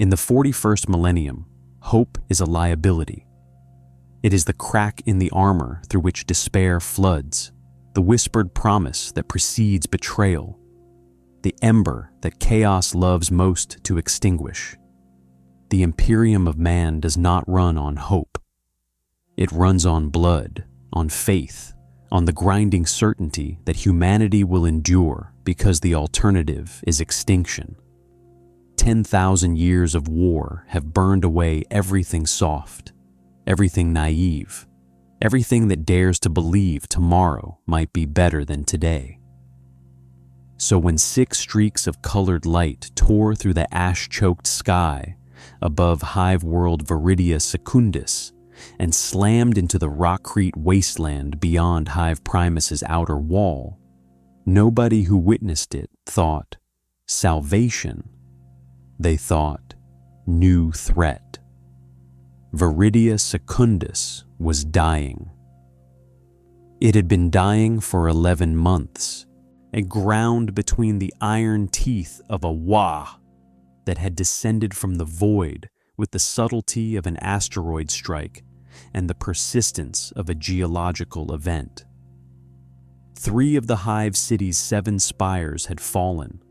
In the 41st millennium, hope is a liability. It is the crack in the armor through which despair floods, the whispered promise that precedes betrayal, the ember that chaos loves most to extinguish. The Imperium of man does not run on hope. It runs on blood, on faith, on the grinding certainty that humanity will endure because the alternative is extinction. 10,000 years of war have burned away everything soft, everything naive, everything that dares to believe tomorrow might be better than today. So when 6 streaks of colored light tore through the ash-choked sky above hive world Viridia Secundus and slammed into the rockcrete wasteland beyond Hive Primus's outer wall, nobody who witnessed it thought salvation. They thought new threat. Viridia Secundus was dying. It had been dying for 11 months, and ground between the iron teeth of a Wah that had descended from the void with the subtlety of an asteroid strike and the persistence of a geological event. 3 of the Hive City's 7 spires had fallen.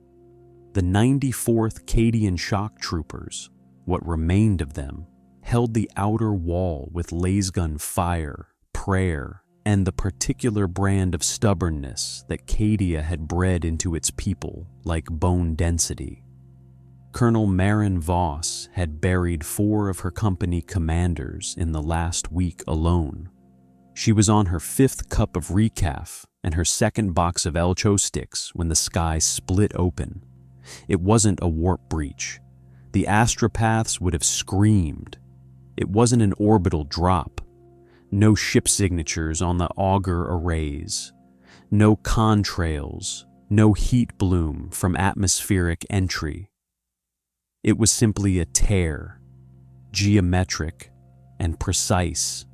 The 94th Cadian shock troopers, what remained of them, held the outer wall with lasgun fire, prayer, and the particular brand of stubbornness that Cadia had bred into its people like bone density. Colonel Marin Voss had buried 4 of her company commanders in the last week alone. She was on her 5th cup of recaf and her 2nd box of Elcho sticks when the sky split open. It wasn't a warp breach. The astropaths would have screamed. It wasn't an orbital drop. No ship signatures on the auger arrays. No contrails. No heat bloom from atmospheric entry. It was simply a tear, geometric and precise,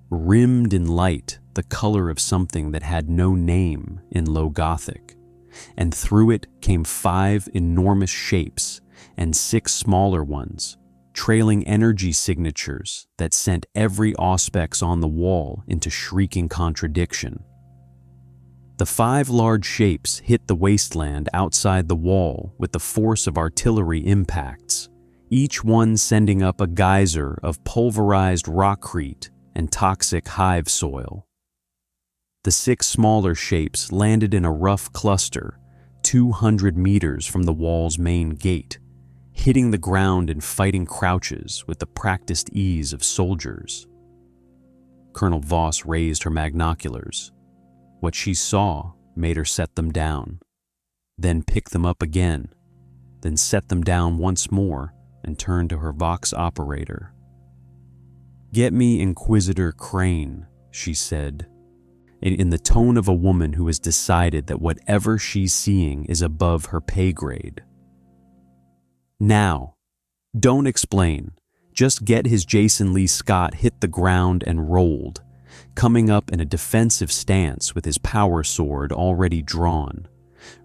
rimmed in light the color of something that had no name in Low Gothic, and through it came 5 enormous shapes and 6 smaller ones, trailing energy signatures that sent every auspex on the wall into shrieking contradiction. The 5 large shapes hit the wasteland outside the wall with the force of artillery impacts, each one sending up a geyser of pulverized rockcrete and toxic hive soil. The 6 smaller shapes landed in a rough cluster 200 meters from the wall's main gate, hitting the ground in fighting crouches with the practiced ease of soldiers. Colonel Voss raised her magnoculars. What she saw made her set them down, then pick them up again, then set them down once more and turn to her Vox operator. "Get me Inquisitor Crane," she said, in the tone of a woman who has decided that whatever she's seeing is above her pay grade. "Now. Don't explain. Just get his Jason Lee Scott hit the ground and rolled, coming up in a defensive stance with his power sword already drawn,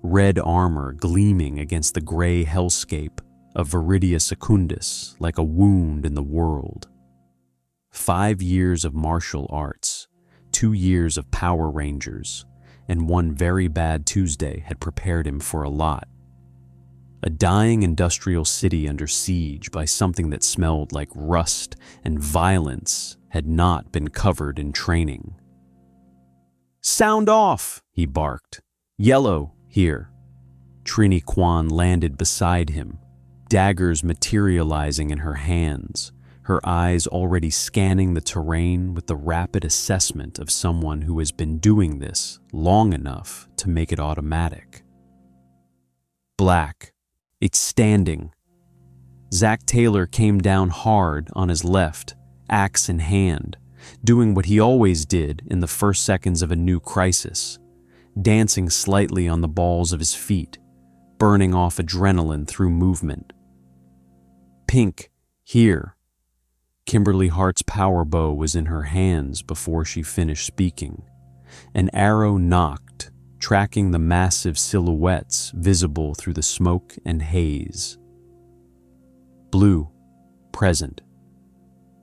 red armor gleaming against the gray hellscape of Viridia Secundus like a wound in the world. 5 years of martial arts, 2 years of Power Rangers, and 1 very bad Tuesday had prepared him for a lot. A dying industrial city under siege by something that smelled like rust and violence had not been covered in training. "Sound off!" he barked. "Yellow, here." Trini Kwan landed beside him, daggers materializing in her hands, her eyes already scanning the terrain with the rapid assessment of someone who has been doing this long enough to make it automatic. Black. It's standing. Zach Taylor came down hard on his left, axe in hand, doing what he always did in the first seconds of a new crisis, dancing slightly on the balls of his feet, burning off adrenaline through movement. Pink, here. Kimberly Hart's power bow was in her hands before she finished speaking. An arrow knocked, tracking the massive silhouettes visible through the smoke and haze. Blue, present.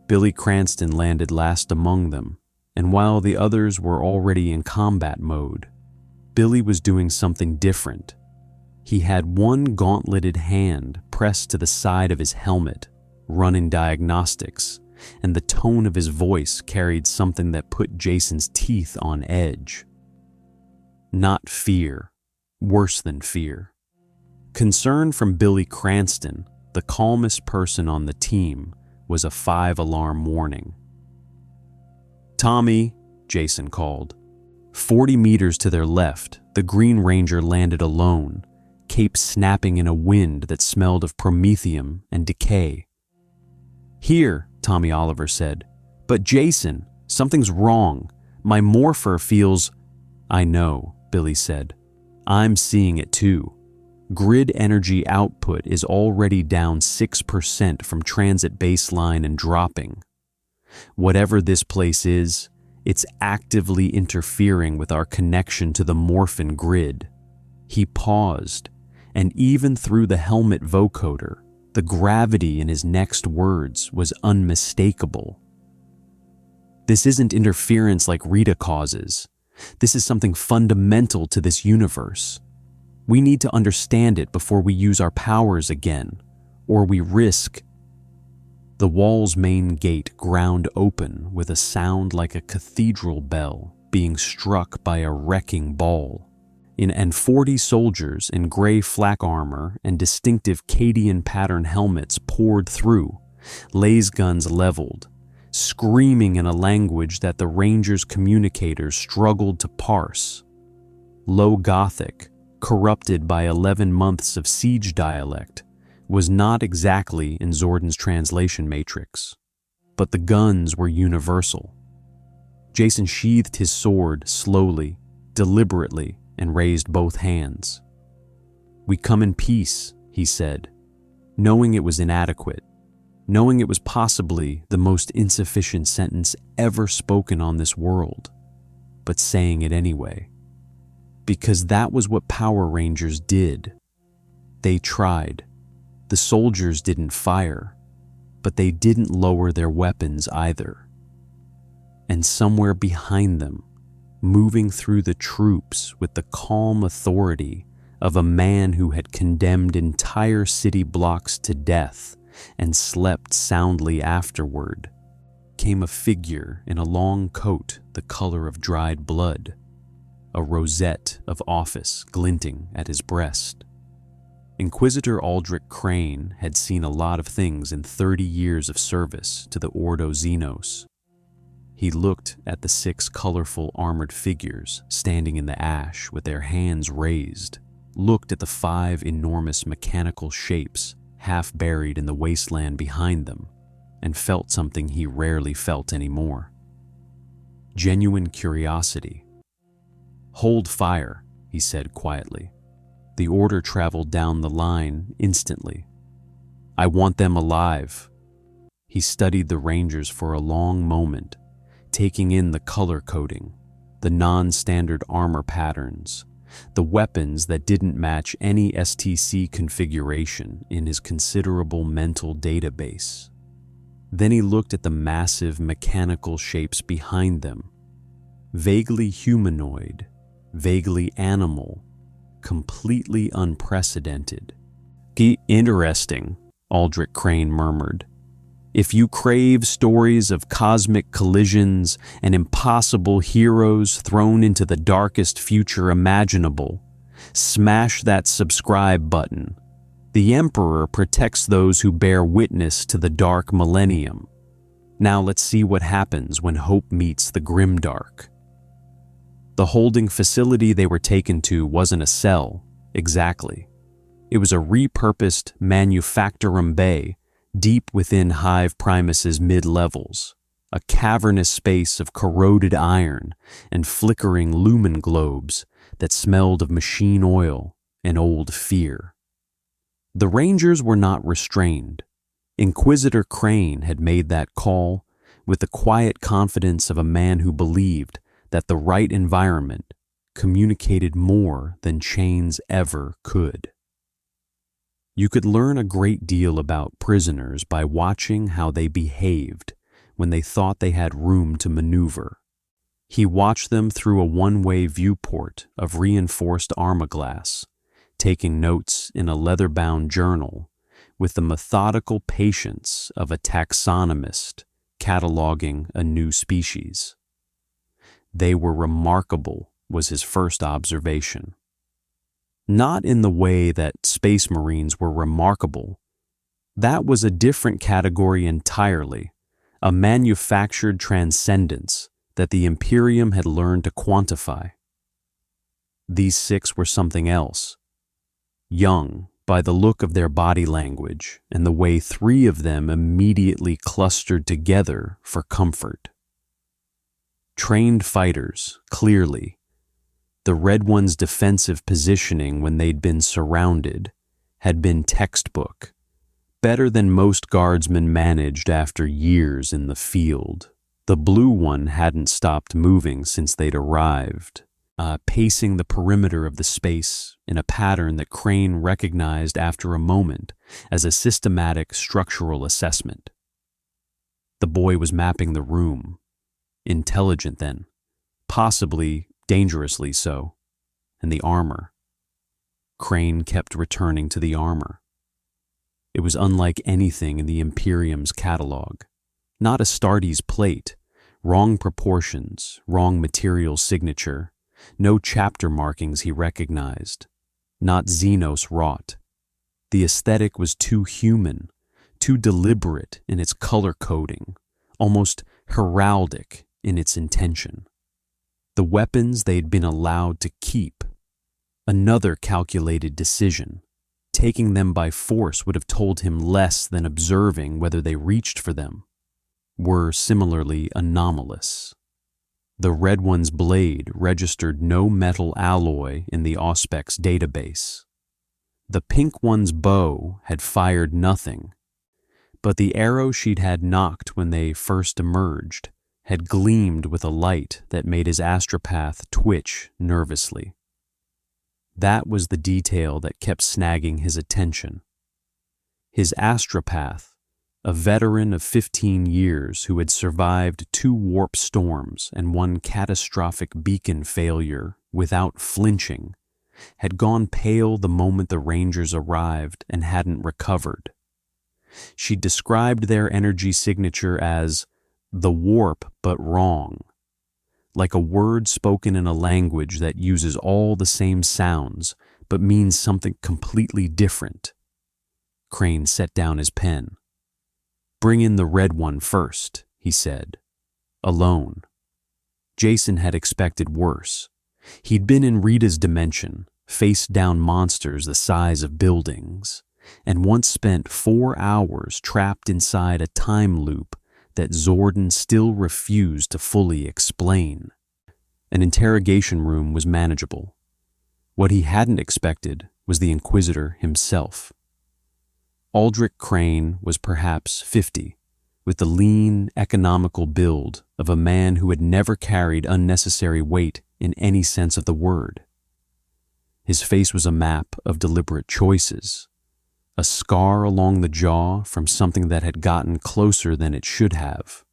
Billy Cranston landed last among them, and while the others were already in combat mode, Billy was doing something different. He had one gauntleted hand pressed to the side of his helmet, running diagnostics, and the tone of his voice carried something that put Jason's teeth on edge. Not fear, worse than fear. Concern from Billy Cranston, the calmest person on the team, was a 5-alarm warning. "Tommy," Jason called. 40 meters to their left, the Green Ranger landed alone, cape snapping in a wind that smelled of promethium and decay. "Here," Tommy Oliver said. "But Jason, something's wrong. My morpher feels—" "I know," Billy said. "I'm seeing it too. Grid energy output is already down 6% from transit baseline and dropping. Whatever this place is, it's actively interfering with our connection to the Morphin Grid." He paused, and even through the helmet vocoder, the gravity in his next words was unmistakable. "This isn't interference like Rita causes. This is something fundamental to this universe. We need to understand it before we use our powers again, or we risk—" The wall's main gate ground open with a sound like a cathedral bell being struck by a wrecking ball. And 40 soldiers in gray flak armor and distinctive Cadian pattern helmets poured through, laser guns leveled, screaming in a language that the Rangers' communicators struggled to parse. Low Gothic, corrupted by 11 months of siege dialect, was not exactly in Zordon's translation matrix, but the guns were universal. Jason sheathed his sword slowly, deliberately, and raised both hands. "We come in peace," he said, knowing it was inadequate, knowing it was possibly the most insufficient sentence ever spoken on this world, but saying it anyway. Because that was what Power Rangers did. They tried. The soldiers didn't fire, but they didn't lower their weapons either. And somewhere behind them, moving through the troops with the calm authority of a man who had condemned entire city blocks to death and slept soundly afterward, came a figure in a long coat the color of dried blood, a rosette of office glinting at his breast. Inquisitor Aldrich Crane had seen a lot of things in 30 years of service to the Ordo Xenos. He looked at the 6 colorful armored figures standing in the ash with their hands raised, looked at the 5 enormous mechanical shapes half buried in the wasteland behind them, and felt something he rarely felt anymore. Genuine curiosity. "Hold fire," he said quietly. The order traveled down the line instantly. "I want them alive." He studied the Rangers for a long moment, taking in the color coding, the non-standard armor patterns, the weapons that didn't match any STC configuration in his considerable mental database. Then he looked at the massive mechanical shapes behind them, vaguely humanoid, vaguely animal, completely unprecedented. "Interesting," Aldrich Crane murmured. "If you crave stories of cosmic collisions and impossible heroes thrown into the darkest future imaginable, smash that subscribe button. The Emperor protects those who bear witness to the dark millennium. Now let's see what happens when hope meets the grimdark." The holding facility they were taken to wasn't a cell, exactly. It was a repurposed manufactorum bay deep within Hive Primus's mid-levels, a cavernous space of corroded iron and flickering lumen globes that smelled of machine oil and old fear. The Rangers were not restrained. Inquisitor Crane had made that call with the quiet confidence of a man who believed that the right environment communicated more than chains ever could. You could learn a great deal about prisoners by watching how they behaved when they thought they had room to maneuver. He watched them through a one-way viewport of reinforced armorglass, taking notes in a leather-bound journal with the methodical patience of a taxonomist cataloging a new species. They were remarkable, was his first observation. Not in the way that Space Marines were remarkable. That was a different category entirely, a manufactured transcendence that the Imperium had learned to quantify. These 6 were something else. Young, by the look of their body language and the way 3 of them immediately clustered together for comfort. Trained fighters, clearly. The Red One's defensive positioning when they'd been surrounded had been textbook, better than most guardsmen managed after years in the field. The Blue One hadn't stopped moving since they'd arrived, pacing the perimeter of the space in a pattern that Crane recognized after a moment as a systematic structural assessment. The boy was mapping the room. Intelligent then, possibly dangerously so, and the armor. Crane kept returning to the armor. It was unlike anything in the Imperium's catalog. Not Astartes plate, wrong proportions, wrong material signature, no chapter markings he recognized, not Xenos wrought. The aesthetic was too human, too deliberate in its color coding, almost heraldic in its intention. The weapons they'd been allowed to keep. Another calculated decision. Taking them by force would have told him less than observing whether they reached for them. Were similarly anomalous. The Red One's blade registered no metal alloy in the Auspex database. The Pink One's bow had fired nothing, but the arrow she'd had knocked when they first emerged had gleamed with a light that made his astropath twitch nervously. That was the detail that kept snagging his attention. His astropath, a veteran of 15 years who had survived 2 warp storms and 1 catastrophic beacon failure without flinching, had gone pale the moment the Rangers arrived and hadn't recovered. She described their energy signature as the warp but wrong, like a word spoken in a language that uses all the same sounds but means something completely different. Crane set down his pen. "Bring in the Red One first," he said. Alone. Jason had expected worse. He'd been in Rita's dimension, faced down monsters the size of buildings, and once spent 4 hours trapped inside a time loop that Zordon still refused to fully explain. An interrogation room was manageable. What he hadn't expected was the Inquisitor himself. Aldrich Crane was perhaps 50, with the lean, economical build of a man who had never carried unnecessary weight in any sense of the word. His face was a map of deliberate choices, a scar along the jaw from something that had gotten closer than it should have,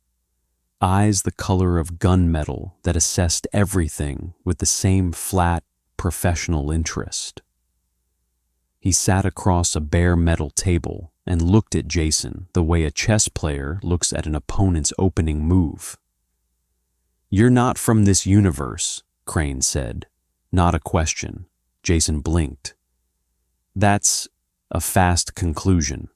eyes the color of gunmetal that assessed everything with the same flat, professional interest. He sat across a bare metal table and looked at Jason the way a chess player looks at an opponent's opening move. "You're not from this universe," Crane said. Not a question. Jason blinked. "That's a fast conclusion.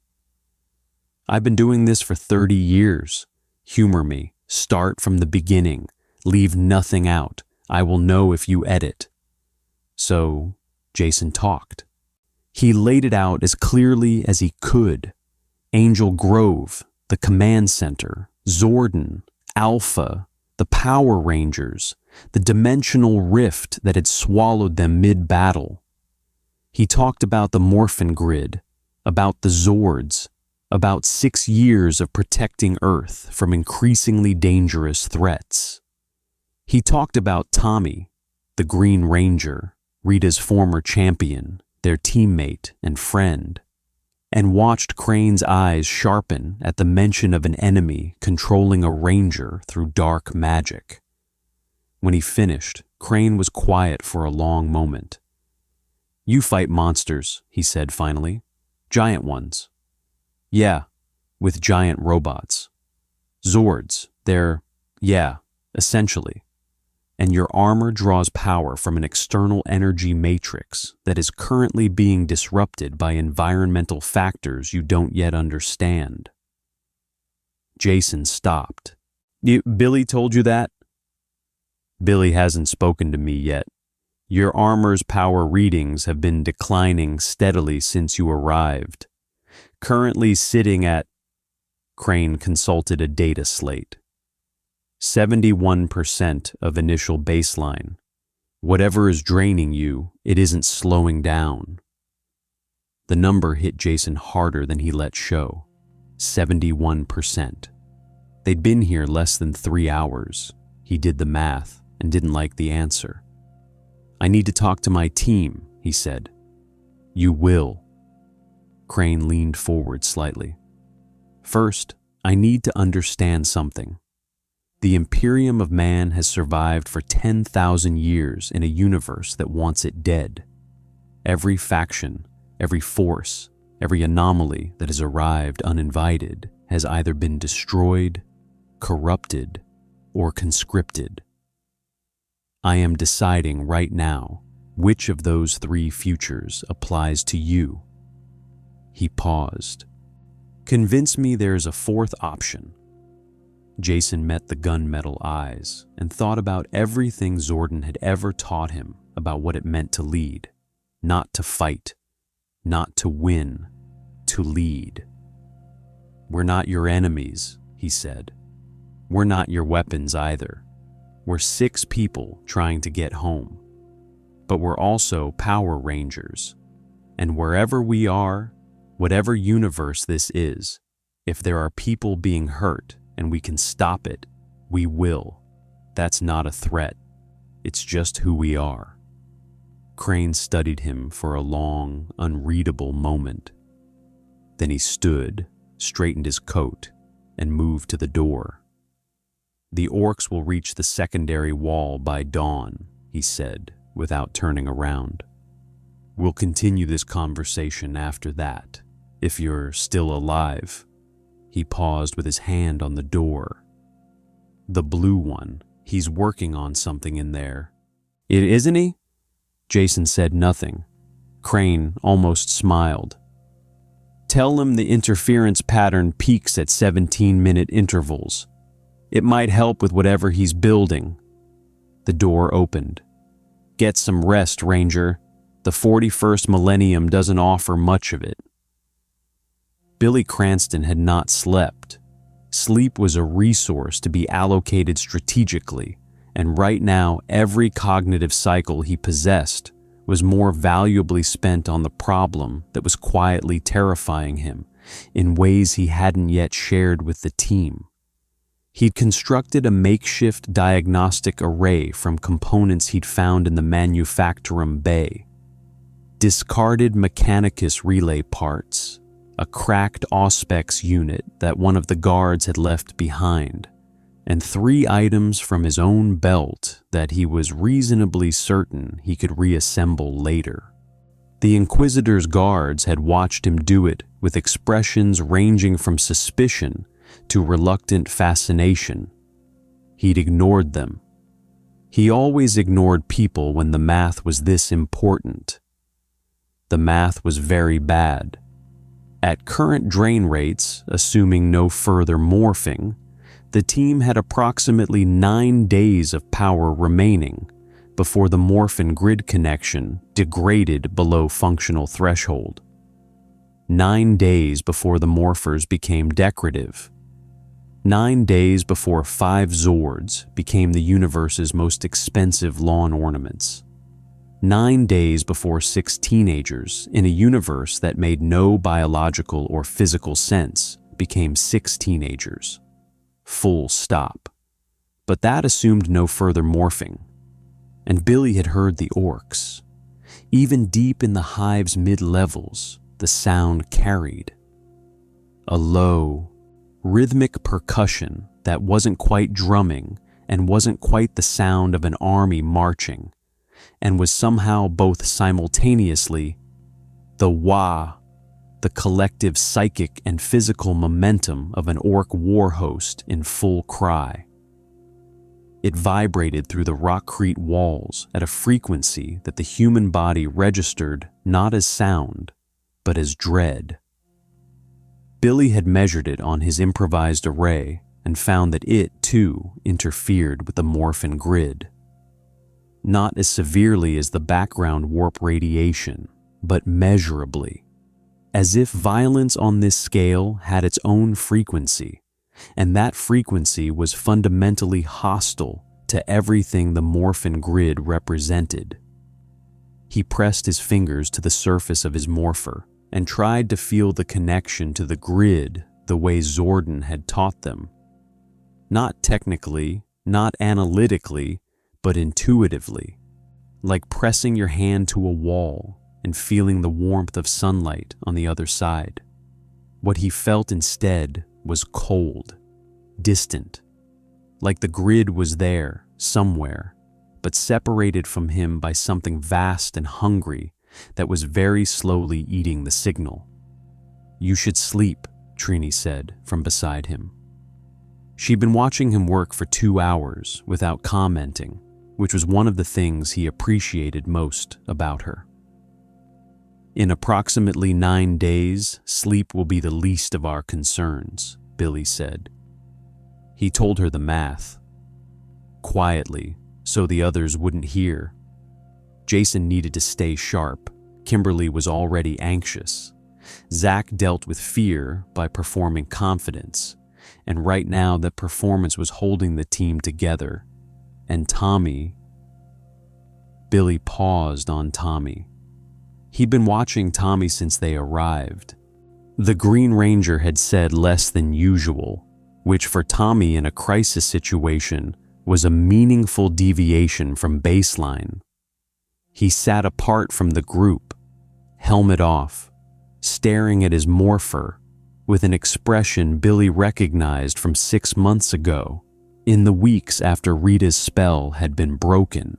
I've been doing this for 30 years. Humor me. Start from the beginning. Leave nothing out. I will know if you edit." So, Jason talked. He laid it out as clearly as he could. Angel Grove, the command center, Zordon, Alpha, the Power Rangers, the dimensional rift that had swallowed them mid-battle. He talked about the Morphin Grid, about the Zords, about 6 years of protecting Earth from increasingly dangerous threats. He talked about Tommy, the Green Ranger, Rita's former champion, their teammate and friend. and watched Crane's eyes sharpen at the mention of an enemy controlling a ranger through dark magic. When he finished, Crane was quiet for a long moment. "You fight monsters," he said finally. "Giant ones." "Yeah, with giant robots. Zords, yeah, essentially. And your armor draws power from an external energy matrix that is currently being disrupted by environmental factors you don't yet understand." Jason stopped. "Billy told you that?" "Billy hasn't spoken to me yet. Your armor's power readings have been declining steadily since you arrived. Currently sitting at..." Crane consulted a data slate. 71% of initial baseline. Whatever is draining you, it isn't slowing down. The number hit Jason harder than he let show. 71%. They'd been here less than 3 hours. He did the math and didn't like the answer. "I need to talk to my team," he said. "You will." Crane leaned forward slightly. "First, I need to understand something. The Imperium of man has survived for 10,000 years in a universe that wants it dead. Every faction, every force, every anomaly that has arrived uninvited has either been destroyed, corrupted, or conscripted. I am deciding right now which of those 3 futures applies to you." He paused. "Convince me there's a 4th option." Jason met the gunmetal eyes and thought about everything Zordon had ever taught him about what it meant to lead. Not to fight, not to win, to lead. "We're not your enemies," he said. "We're not your weapons either. We're 6 people trying to get home. But we're also Power Rangers. And wherever we are, whatever universe this is, if there are people being hurt and we can stop it, we will. That's not a threat. It's just who we are." Crane studied him for a long, unreadable moment. Then he stood, straightened his coat, and moved to the door. "The orcs will reach the secondary wall by dawn," he said, without turning around. "We'll continue this conversation after that, if you're still alive." He paused with his hand on the door. "The blue one, he's working on something in there." Isn't he?" Jason said nothing. Crane almost smiled. "Tell him the interference pattern peaks at 17-minute intervals. It might help with whatever he's building." The door opened. "Get some rest, Ranger. The 41st millennium doesn't offer much of it." Billy Cranston had not slept. Sleep was a resource to be allocated strategically, and right now every cognitive cycle he possessed was more valuably spent on the problem that was quietly terrifying him in ways he hadn't yet shared with the team. He'd constructed a makeshift diagnostic array from components he'd found in the manufactorum bay. Discarded Mechanicus relay parts, a cracked Auspex unit that one of the guards had left behind, and 3 items from his own belt that he was reasonably certain he could reassemble later. The Inquisitor's guards had watched him do it with expressions ranging from suspicion to reluctant fascination. He'd ignored them. He always ignored people when the math was this important. The math was very bad. At current drain rates, assuming no further morphing, the team had approximately 9 days of power remaining before the Morphin Grid connection degraded below functional threshold. 9 days before the morphers became decorative. 9 days before 5 Zords became the universe's most expensive lawn ornaments. 9 days before 6 teenagers in a universe that made no biological or physical sense became 6 teenagers. Full stop. But that assumed no further morphing. And Billy had heard the orcs. Even deep in the hive's mid-levels, the sound carried. A low, rhythmic percussion that wasn't quite drumming and wasn't quite the sound of an army marching, and was somehow both simultaneously the wah, the collective psychic and physical momentum of an orc war host in full cry. It vibrated through the rockcrete walls at a frequency that the human body registered not as sound, but as dread. Billy had measured it on his improvised array and found that it, too, interfered with the Morphin Grid. Not as severely as the background warp radiation, but measurably, as if violence on this scale had its own frequency, and that frequency was fundamentally hostile to everything the Morphin Grid represented. He pressed his fingers to the surface of his morpher and tried to feel the connection to the grid the way Zordon had taught them. Not technically, not analytically, but intuitively, like pressing your hand to a wall and feeling the warmth of sunlight on the other side. What he felt instead was cold, distant, like the grid was there, somewhere, but separated from him by something vast and hungry that was very slowly eating the signal. "You should sleep," Trini said from beside him. She'd been watching him work for 2 hours without commenting, which was one of the things he appreciated most about her. "In approximately 9 days, sleep will be the least of our concerns," Billy said. He told her the math, quietly, so the others wouldn't hear. Jason needed to stay sharp. Kimberly was already anxious. Zach dealt with fear by performing confidence, and right now that performance was holding the team together. And Tommy... Billy paused on Tommy. He'd been watching Tommy since they arrived. The Green Ranger had said less than usual, which for Tommy in a crisis situation was a meaningful deviation from baseline. He sat apart from the group, helmet off, staring at his morpher with an expression Billy recognized from 6 months ago, in the weeks after Rita's spell had been broken.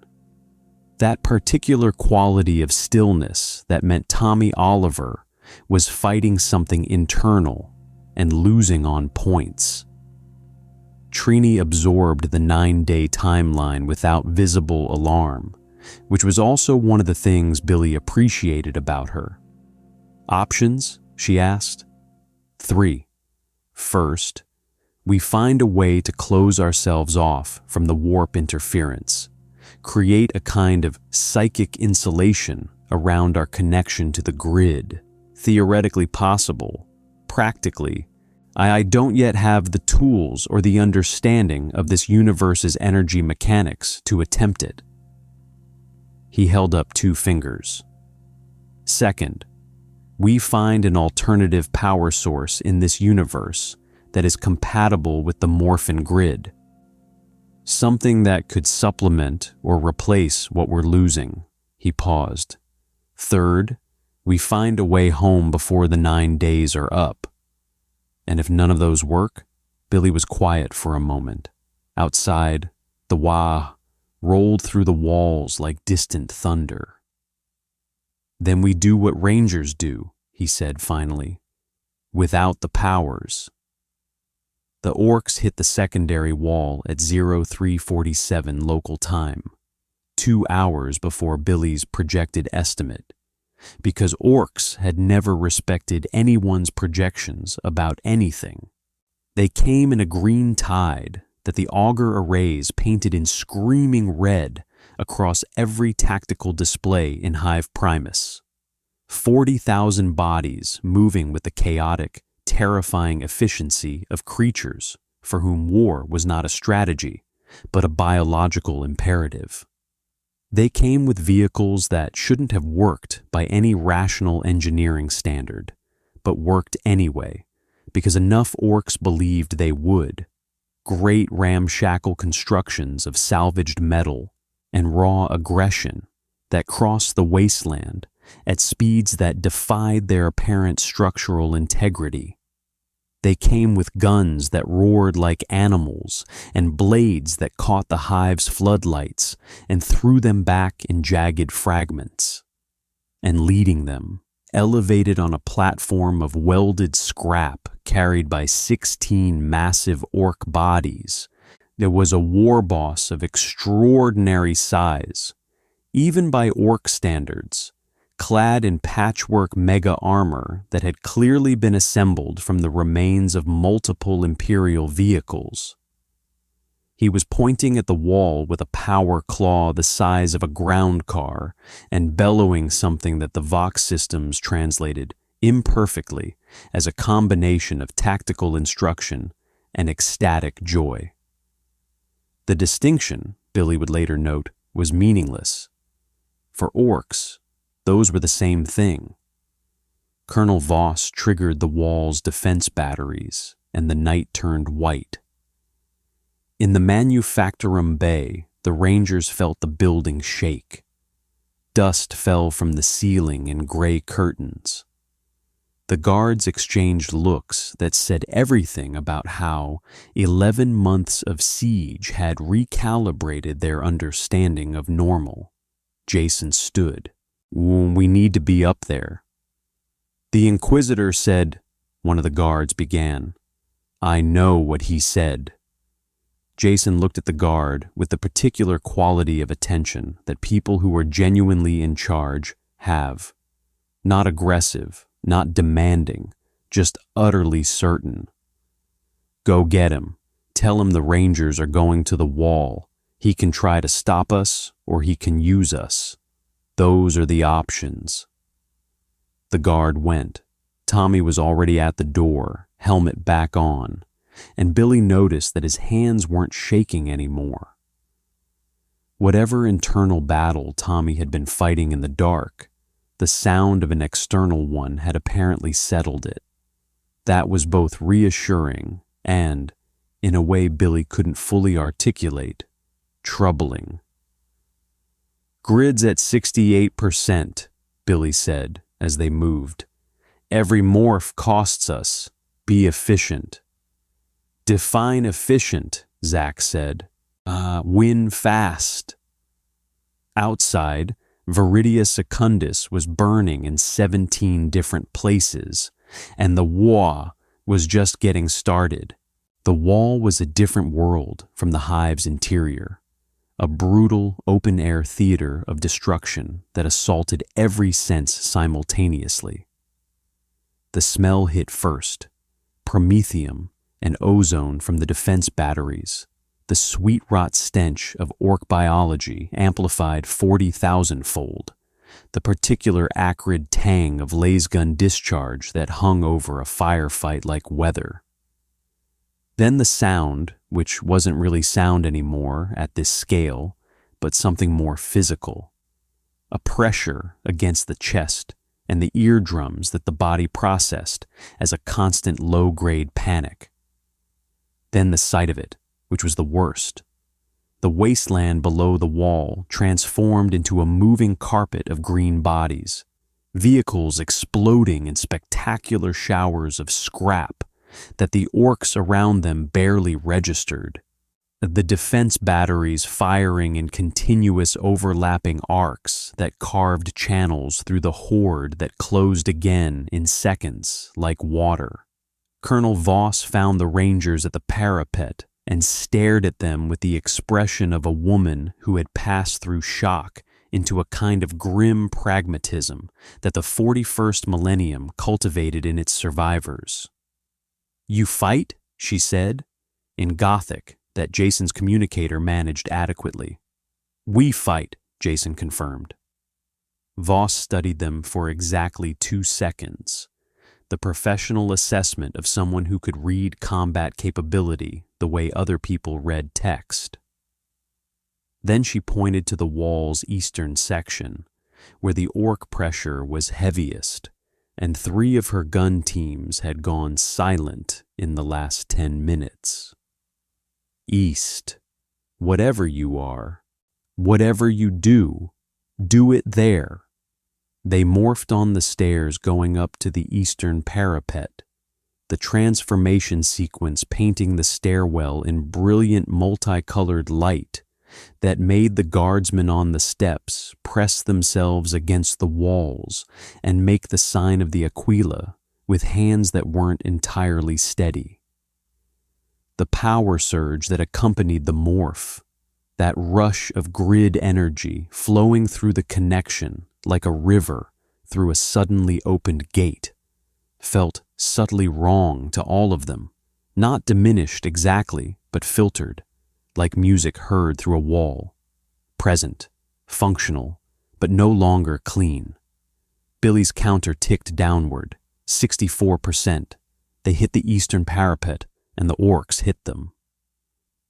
That particular quality of stillness that meant Tommy Oliver was fighting something internal and losing on points. Trini absorbed the 9-day timeline without visible alarm, which was also one of the things Billy appreciated about her. "Options?" she asked. 3. First, we find a way to close ourselves off from the warp interference, create a kind of psychic insulation around our connection to the grid. Theoretically possible. Practically, I don't yet have the tools or the understanding of this universe's energy mechanics to attempt it." He held up 2 fingers. "Second, we find an alternative power source in this universe that is compatible with the Morphin Grid. Something that could supplement or replace what we're losing." He paused. "Third, we find a way home before the 9 days are up." And if none of those work, Billy was quiet for a moment. Outside, the wah rolled through the walls like distant thunder. "Then we do what Rangers do," he said finally, "without the powers." The orcs hit the secondary wall at 0347 local time, 2 hours before Billy's projected estimate, because orcs had never respected anyone's projections about anything. They came in a green tide that the auger arrays painted in screaming red across every tactical display in Hive Primus. 40,000 bodies moving with the chaotic, terrifying efficiency of creatures for whom war was not a strategy, but a biological imperative. They came with vehicles that shouldn't have worked by any rational engineering standard, but worked anyway, because enough orcs believed they would. Great ramshackle constructions of salvaged metal and raw aggression that crossed the wasteland at speeds that defied their apparent structural integrity. They came with guns that roared like animals and blades that caught the hive's floodlights and threw them back in jagged fragments. And leading them, elevated on a platform of welded scrap carried by 16 massive orc bodies, there was a war boss of extraordinary size, even by orc standards, clad in patchwork mega armor that had clearly been assembled from the remains of multiple Imperial vehicles. He was pointing at the wall with a power claw the size of a ground car and bellowing something that the Vox systems translated imperfectly as a combination of tactical instruction and ecstatic joy. The distinction, Billy would later note, was meaningless. For orcs, those were the same thing. Colonel Voss triggered the wall's defense batteries, and the night turned white. In the manufactorum bay, the Rangers felt the building shake. Dust fell from the ceiling in gray curtains. The guards exchanged looks that said everything about how 11 months of siege had recalibrated their understanding of normal. Jason stood. "We need to be up there." "The Inquisitor said," one of the guards began. "I know what he said." Jason looked at the guard with the particular quality of attention that people who are genuinely in charge have. Not aggressive, not demanding, just utterly certain. "Go get him. Tell him the Rangers are going to the wall. He can try to stop us, or he can use us. Those are the options." The guard went. Tommy was already at the door, helmet back on, and Billy noticed that his hands weren't shaking anymore. Whatever internal battle Tommy had been fighting in the dark, the sound of an external one had apparently settled it. That was both reassuring and, in a way Billy couldn't fully articulate, troubling. "Grid's at 68%, Billy said as they moved. "Every morph costs us. Be efficient." "Define efficient," Zach said. Win fast." Outside, Viridia Secundus was burning in 17 different places, and the war was just getting started. The wall was a different world from the hive's interior. A brutal, open-air theater of destruction that assaulted every sense simultaneously. The smell hit first, promethium and ozone from the defense batteries, the sweet rot stench of orc biology amplified 40,000-fold, the particular acrid tang of lasgun discharge that hung over a firefight like weather. Then the sound, which wasn't really sound anymore at this scale, but something more physical. A pressure against the chest and the eardrums that the body processed as a constant low-grade panic. Then the sight of it, which was the worst. The wasteland below the wall transformed into a moving carpet of green bodies, vehicles exploding in spectacular showers of scrap that the orcs around them barely registered. The defense batteries firing in continuous overlapping arcs that carved channels through the horde that closed again in seconds like water. Colonel Voss found the Rangers at the parapet and stared at them with the expression of a woman who had passed through shock into a kind of grim pragmatism that the 41st millennium cultivated in its survivors. "You fight?" she said, in Gothic that Jason's communicator managed adequately. "We fight," Jason confirmed. Voss studied them for exactly 2 seconds, the professional assessment of someone who could read combat capability the way other people read text. Then she pointed to the wall's eastern section, where the orc pressure was heaviest, and 3 of her gun teams had gone silent in the last 10 minutes. "East. Whatever you are, whatever you do it there." They morphed on the stairs going up to the eastern parapet, the transformation sequence painting the stairwell in brilliant multicolored light that made the guardsmen on the steps press themselves against the walls and make the sign of the Aquila with hands that weren't entirely steady. The power surge that accompanied the morph, that rush of grid energy flowing through the connection like a river through a suddenly opened gate, felt subtly wrong to all of them, not diminished exactly, but filtered, like music heard through a wall, present, functional, but no longer clean. Billy's counter ticked downward, 64%. They hit the eastern parapet, and the orcs hit them.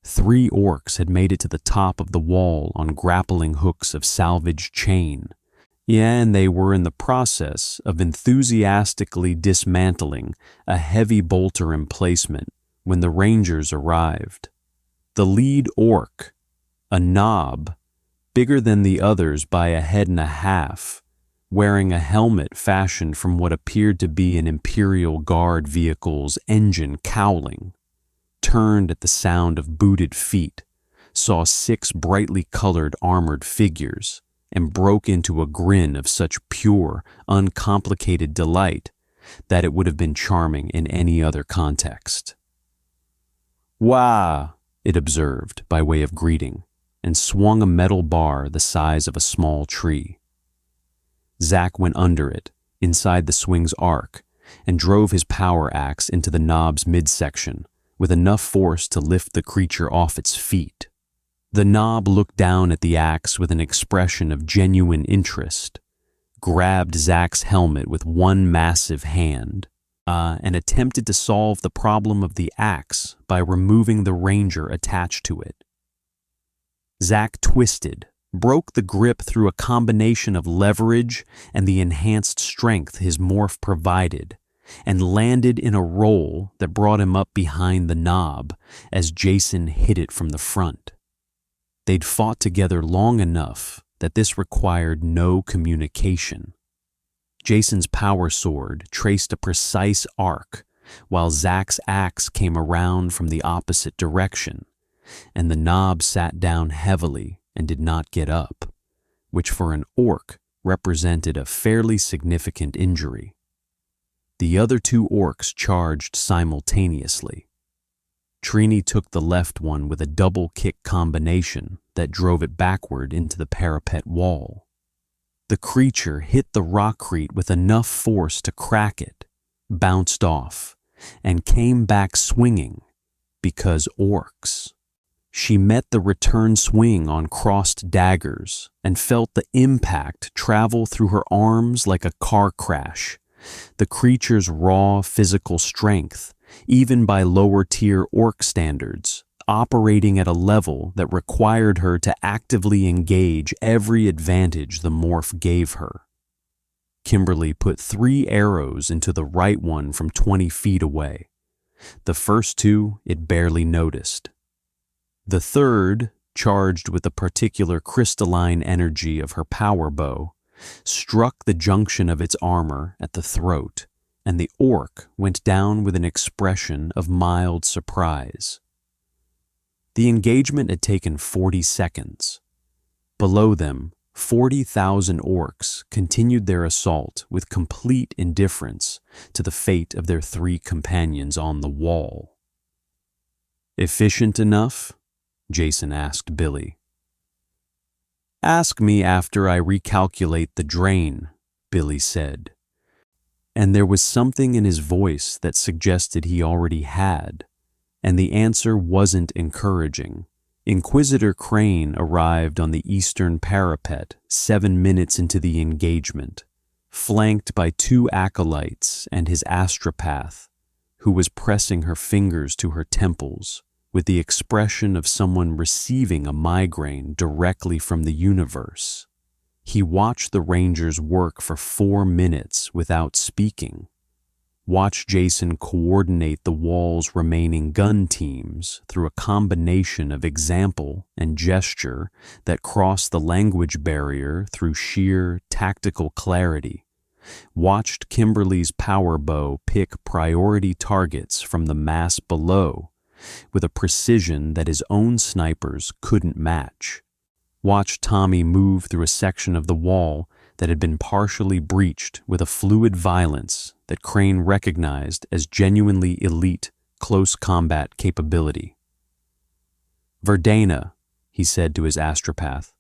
3 orcs had made it to the top of the wall on grappling hooks of salvaged chain. Yeah, and they were in the process of enthusiastically dismantling a heavy bolter emplacement when the Rangers arrived. The lead orc, a knob, bigger than the others by a head and a half, wearing a helmet fashioned from what appeared to be an Imperial Guard vehicle's engine cowling, turned at the sound of booted feet, saw 6 brightly colored armored figures, and broke into a grin of such pure, uncomplicated delight that it would have been charming in any other context. "Wah!" it observed by way of greeting, and swung a metal bar the size of a small tree. Zack went under it, inside the swing's arc, and drove his power axe into the knob's midsection, with enough force to lift the creature off its feet. The knob looked down at the axe with an expression of genuine interest, grabbed Zack's helmet with one massive hand, and attempted to solve the problem of the axe by removing the ranger attached to it. Zack twisted, broke the grip through a combination of leverage and the enhanced strength his morph provided, and landed in a roll that brought him up behind the knob as Jason hit it from the front. They'd fought together long enough that this required no communication. Jason's power sword traced a precise arc, while Zack's axe came around from the opposite direction, and the knob sat down heavily and did not get up, which for an orc represented a fairly significant injury. The other 2 orcs charged simultaneously. Trini took the left one with a double kick combination that drove it backward into the parapet wall. The creature hit the rockcrete with enough force to crack it, bounced off, and came back swinging, because orcs. She met the return swing on crossed daggers and felt the impact travel through her arms like a car crash. The creature's raw physical strength, even by lower-tier orc standards, operating at a level that required her to actively engage every advantage the morph gave her. Kimberly put 3 arrows into the right one from 20 feet away. The first 2 it barely noticed. The third, charged with the particular crystalline energy of her power bow, struck the junction of its armor at the throat, and the orc went down with an expression of mild surprise. The engagement had taken 40 seconds. Below them, 40,000 orcs continued their assault with complete indifference to the fate of their 3 companions on the wall. "Efficient enough?" Jason asked Billy. "Ask me after I recalculate the drain," Billy said. And there was something in his voice that suggested he already had, and the answer wasn't encouraging. Inquisitor Crane arrived on the eastern parapet 7 minutes into the engagement, flanked by 2 acolytes and his astropath, who was pressing her fingers to her temples with the expression of someone receiving a migraine directly from the universe. He watched the Rangers work for 4 minutes without speaking, Watch Jason coordinate the wall's remaining gun teams through a combination of example and gesture that crossed the language barrier through sheer tactical clarity. Watched Kimberly's power bow pick priority targets from the mass below with a precision that his own snipers couldn't match. Watched Tommy move through a section of the wall that had been partially breached with a fluid violence that Crane recognized as genuinely elite close combat capability. "Verdana," he said to his astropath,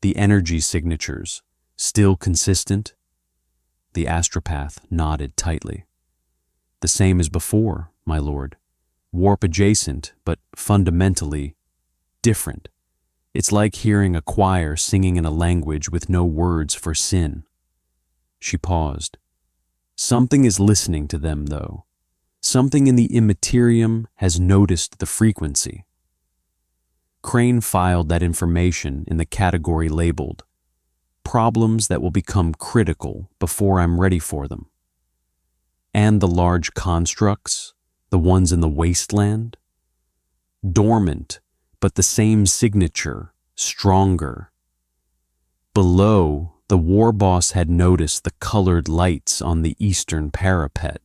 "the energy signatures, still consistent?" The astropath nodded tightly. "The same as before, my lord. Warp adjacent, but fundamentally different. It's like hearing a choir singing in a language with no words for sin." She paused. "Something is listening to them, though. Something in the Imperium has noticed the frequency." Crane filed that information in the category labeled "Problems that will become critical before I'm ready for them." "And the large constructs, the ones in the wasteland?" "Dormant, but the same signature, stronger." Below, the war boss had noticed the colored lights on the eastern parapet.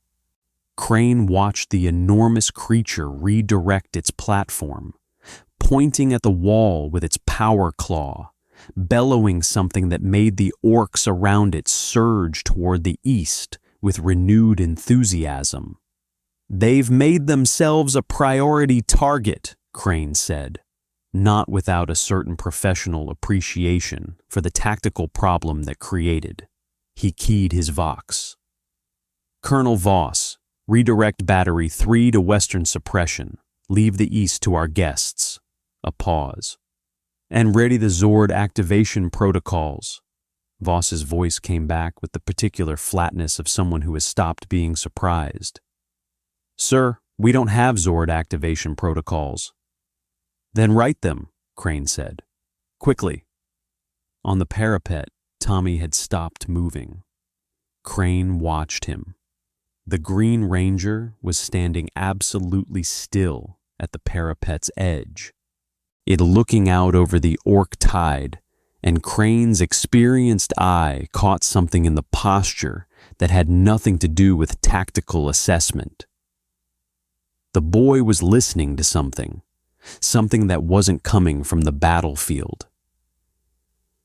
Crane watched the enormous creature redirect its platform, pointing at the wall with its power claw, bellowing something that made the orcs around it surge toward the east with renewed enthusiasm. "They've made themselves a priority target," Crane said, not without a certain professional appreciation for the tactical problem that created. He keyed his Vox. "Colonel Voss, redirect battery 3 to western suppression. Leave the east to our guests." A pause. "And ready the Zord activation protocols." Voss's voice came back with the particular flatness of someone who has stopped being surprised. "Sir, we don't have Zord activation protocols." "Then write them," Crane said. "Quickly." On the parapet, Tommy had stopped moving. Crane watched him. The Green Ranger was standing absolutely still at the parapet's edge, it looking out over the orc tide, and Crane's experienced eye caught something in the posture that had nothing to do with tactical assessment. The boy was listening to something that wasn't coming from the battlefield.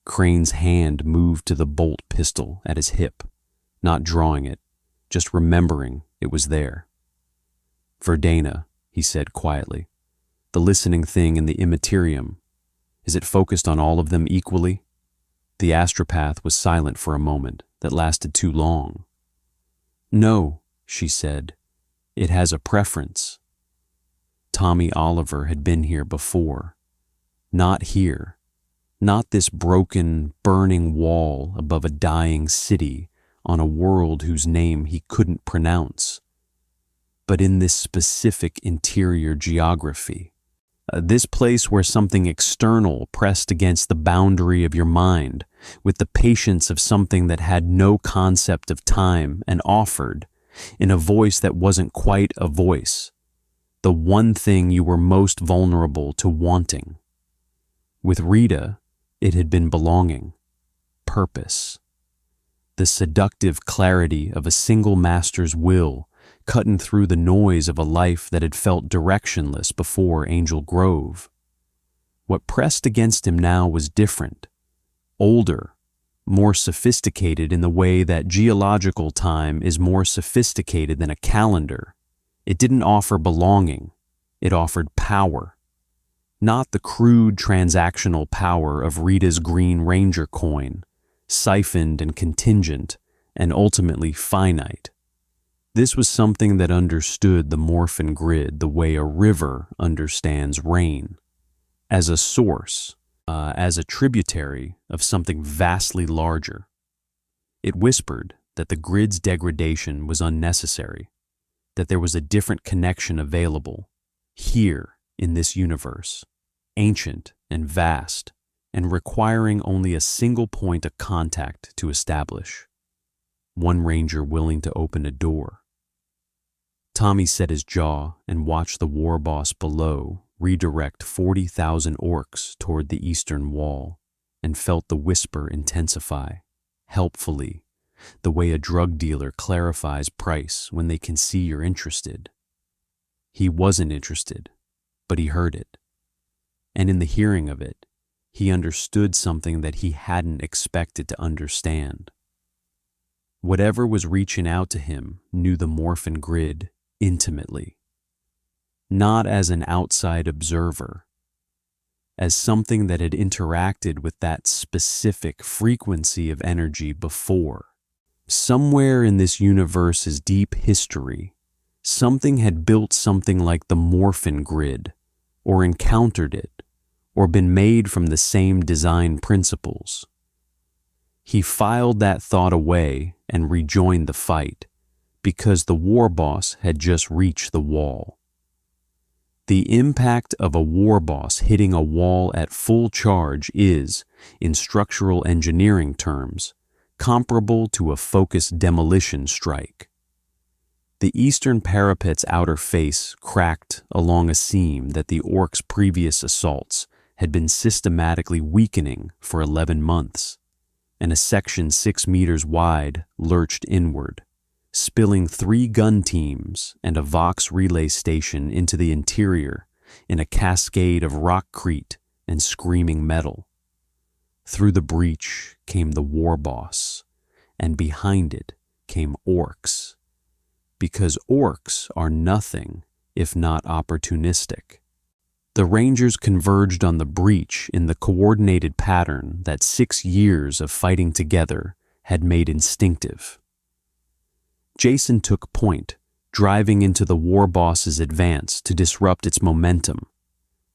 Crane's hand moved to the bolt pistol at his hip, not drawing it, just remembering it was there. "Verdana," he said quietly, "the listening thing in the Imperium, is it focused on all of them equally?" The astropath was silent for a moment that lasted too long. "No," she said, "it has a preference." Tommy Oliver had been here before. Not here. Not this broken, burning wall above a dying city on a world whose name he couldn't pronounce, but in this specific interior geography. This place where something external pressed against the boundary of your mind with the patience of something that had no concept of time and offered, in a voice that wasn't quite a voice, the one thing you were most vulnerable to wanting. With Rita, it had been belonging, purpose. The seductive clarity of a single master's will cutting through the noise of a life that had felt directionless before Angel Grove. What pressed against him now was different, older, more sophisticated in the way that geological time is more sophisticated than a calendar. It didn't offer belonging, it offered power. Not the crude transactional power of Rita's Green Ranger coin, siphoned and contingent, and ultimately finite. This was something that understood the Morphin Grid the way a river understands rain, as a source, as a tributary of something vastly larger. It whispered that the grid's degradation was unnecessary, that there was a different connection available, here in this universe, ancient and vast, and requiring only a single point of contact to establish. One ranger willing to open a door, Tommy set his jaw and watched the war boss below redirect 40,000 orcs toward the eastern wall, and felt the whisper intensify, helpfully, the way a drug dealer clarifies price when they can see you're interested. He wasn't interested, but he heard it. And in the hearing of it, he understood something that he hadn't expected to understand. Whatever was reaching out to him knew the Morphin Grid intimately, not as an outside observer, as something that had interacted with that specific frequency of energy before. Somewhere in this universe's deep history, something had built something like the Morphin Grid, or encountered it, or been made from the same design principles. He filed that thought away and rejoined the fight, because the war boss had just reached the wall. The impact of a war boss hitting a wall at full charge is, in structural engineering terms, comparable to a focused demolition strike. The eastern parapet's outer face cracked along a seam that the orcs' previous assaults had been systematically weakening for 11 months, and a section 6 meters wide lurched inward, spilling 3 gun teams and a Vox relay station into the interior in a cascade of rockcrete and screaming metal. Through the breach came the war boss, and behind it came orcs, because orcs are nothing if not opportunistic. The Rangers converged on the breach in the coordinated pattern that 6 years of fighting together had made instinctive. Jason took point, driving into the war boss's advance to disrupt its momentum,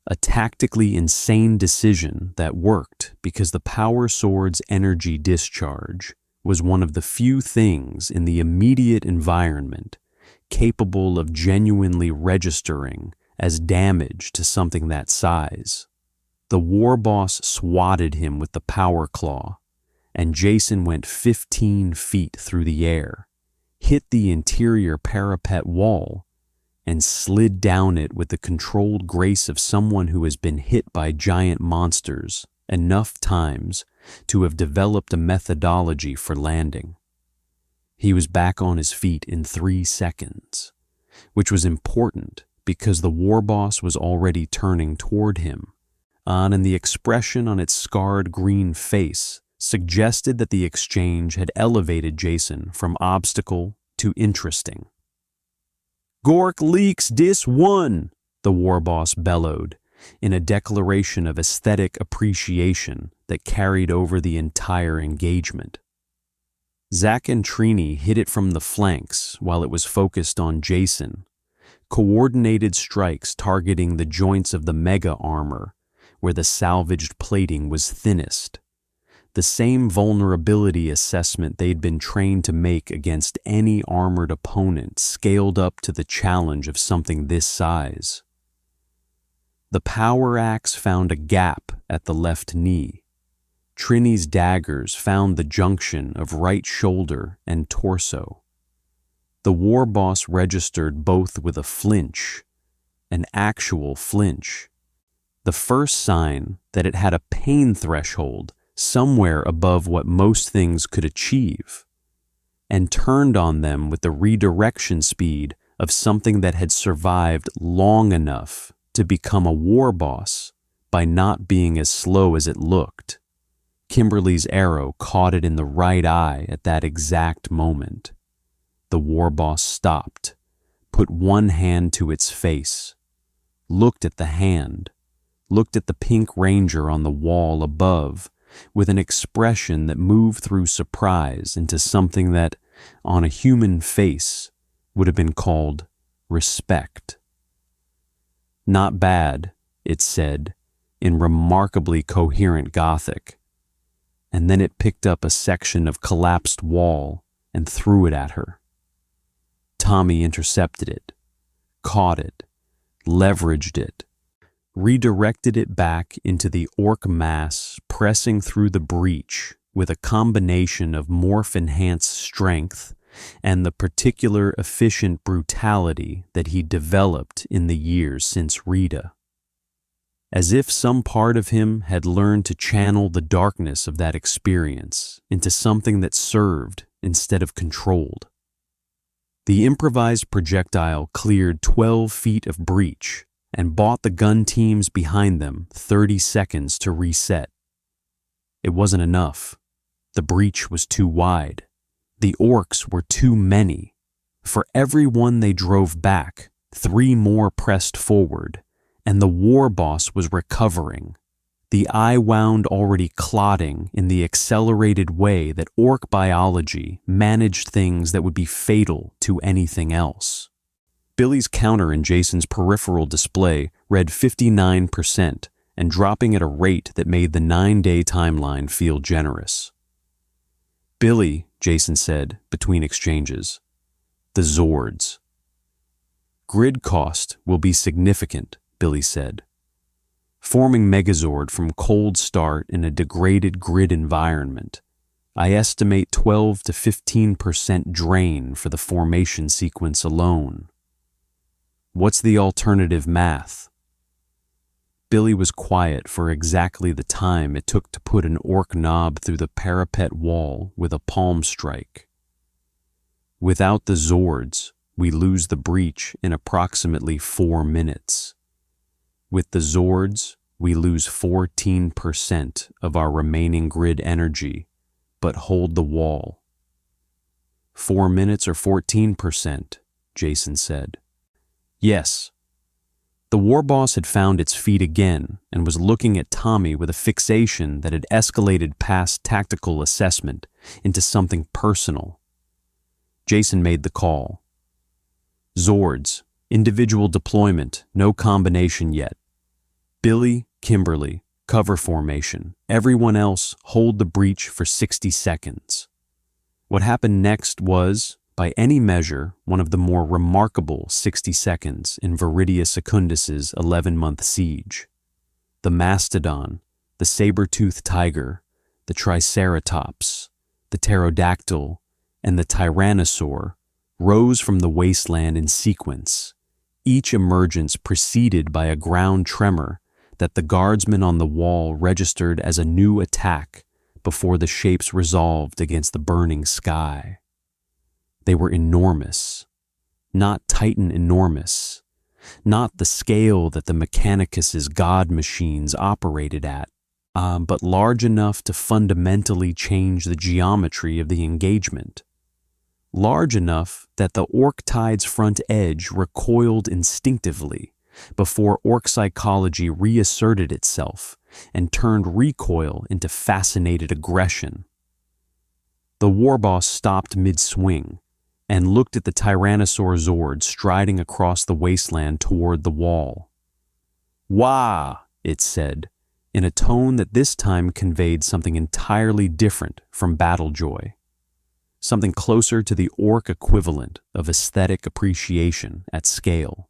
a tactically insane decision that worked because the power sword's energy discharge was one of the few things in the immediate environment capable of genuinely registering as damage to something that size. The war boss swatted him with the power claw, and Jason went 15 feet through the air, hit the interior parapet wall, and slid down it with the controlled grace of someone who has been hit by giant monsters enough times to have developed a methodology for landing. He was back on his feet in 3 seconds, which was important because the war boss was already turning toward him, and the expression on its scarred green face suggested that the exchange had elevated Jason from obstacle to interesting. "Gork leaks dis one," the war boss bellowed, in a declaration of aesthetic appreciation that carried over the entire engagement. Zack and Trini hit it from the flanks while it was focused on Jason, coordinated strikes targeting the joints of the mega armor where the salvaged plating was thinnest, the same vulnerability assessment they'd been trained to make against any armored opponent scaled up to the challenge of something this size. The power axe found a gap at the left knee. Trini's daggers found the junction of right shoulder and torso. The war boss registered both with a flinch, an actual flinch, the first sign that it had a pain threshold somewhere above what most things could achieve, and turned on them with the redirection speed of something that had survived long enough to become a war boss by not being as slow as it looked. Kimberly's arrow caught it in the right eye at that exact moment. The war boss stopped, put one hand to its face, looked at the hand, looked at the pink ranger on the wall above, with an expression that moved through surprise into something that, on a human face, would have been called respect. "Not bad," it said, in remarkably coherent Gothic. And then it picked up a section of collapsed wall and threw it at her. Tommy intercepted it, caught it, leveraged it, redirected it back into the orc mass pressing through the breach with a combination of morph-enhanced strength and the particular efficient brutality that he developed in the years since Rita. As if some part of him had learned to channel the darkness of that experience into something that served instead of controlled. The improvised projectile cleared 12 feet of breach and bought the gun teams behind them 30 seconds to reset. It wasn't enough. The breach was too wide. The orcs were too many. For every one they drove back, 3 more pressed forward, and the war boss was recovering. The eye wound already clotting in the accelerated way that orc biology managed things that would be fatal to anything else. Billy's counter in Jason's peripheral display read 59% and dropping at a rate that made the 9-day timeline feel generous. "Billy," Jason said between exchanges, "the Zords." "Grid cost will be significant," Billy said. "Forming Megazord from cold start in a degraded grid environment, I estimate 12 to 15% drain for the formation sequence alone. What's the alternative math?" Billy was quiet for exactly the time it took to put an orc knob through the parapet wall with a palm strike. "Without the Zords, we lose the breach in approximately 4 minutes. With the Zords, we lose 14% of our remaining grid energy, but hold the wall." 4 minutes or 14%, Jason said. "Yes." The war boss had found its feet again and was looking at Tommy with a fixation that had escalated past tactical assessment into something personal. Jason made the call. "Zords, individual deployment, no combination yet. Billy, Kimberly, cover formation. Everyone else, hold the breach for 60 seconds. What happened next was, by any measure, one of the more remarkable 60 seconds in Viridia Secundus's 11-month siege. The mastodon, the saber-toothed tiger, the triceratops, the pterodactyl, and the tyrannosaur rose from the wasteland in sequence, each emergence preceded by a ground tremor that the guardsmen on the wall registered as a new attack before the shapes resolved against the burning sky. They were enormous, not Titan enormous, not the scale that the Mechanicus's god machines operated at, but large enough to fundamentally change the geometry of the engagement. Large enough that the orc tide's front edge recoiled instinctively before orc psychology reasserted itself and turned recoil into fascinated aggression. The war boss stopped mid-swing and looked at the Tyrannosaur Zord striding across the wasteland toward the wall. "Wah!" it said, in a tone that this time conveyed something entirely different from battle joy. Something closer to the orc equivalent of aesthetic appreciation at scale.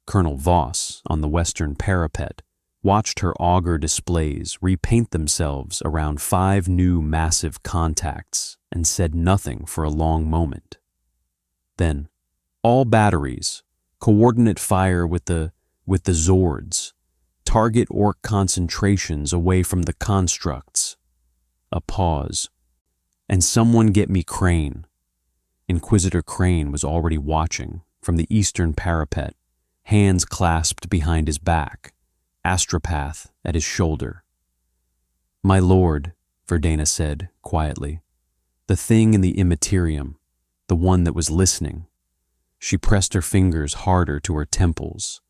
Colonel Voss, on the western parapet, watched her auger displays repaint themselves around 5 new massive contacts and said nothing for a long moment. Then, "All batteries, coordinate fire with the Zords, target orc concentrations away from the constructs." A pause. "And someone get me Crane." Inquisitor Crane was already watching from the eastern parapet, hands clasped behind his back, astropath at his shoulder. "My lord," Verdana said quietly, "the thing in the Imperium, the one that was listening." She pressed her fingers harder to her temples.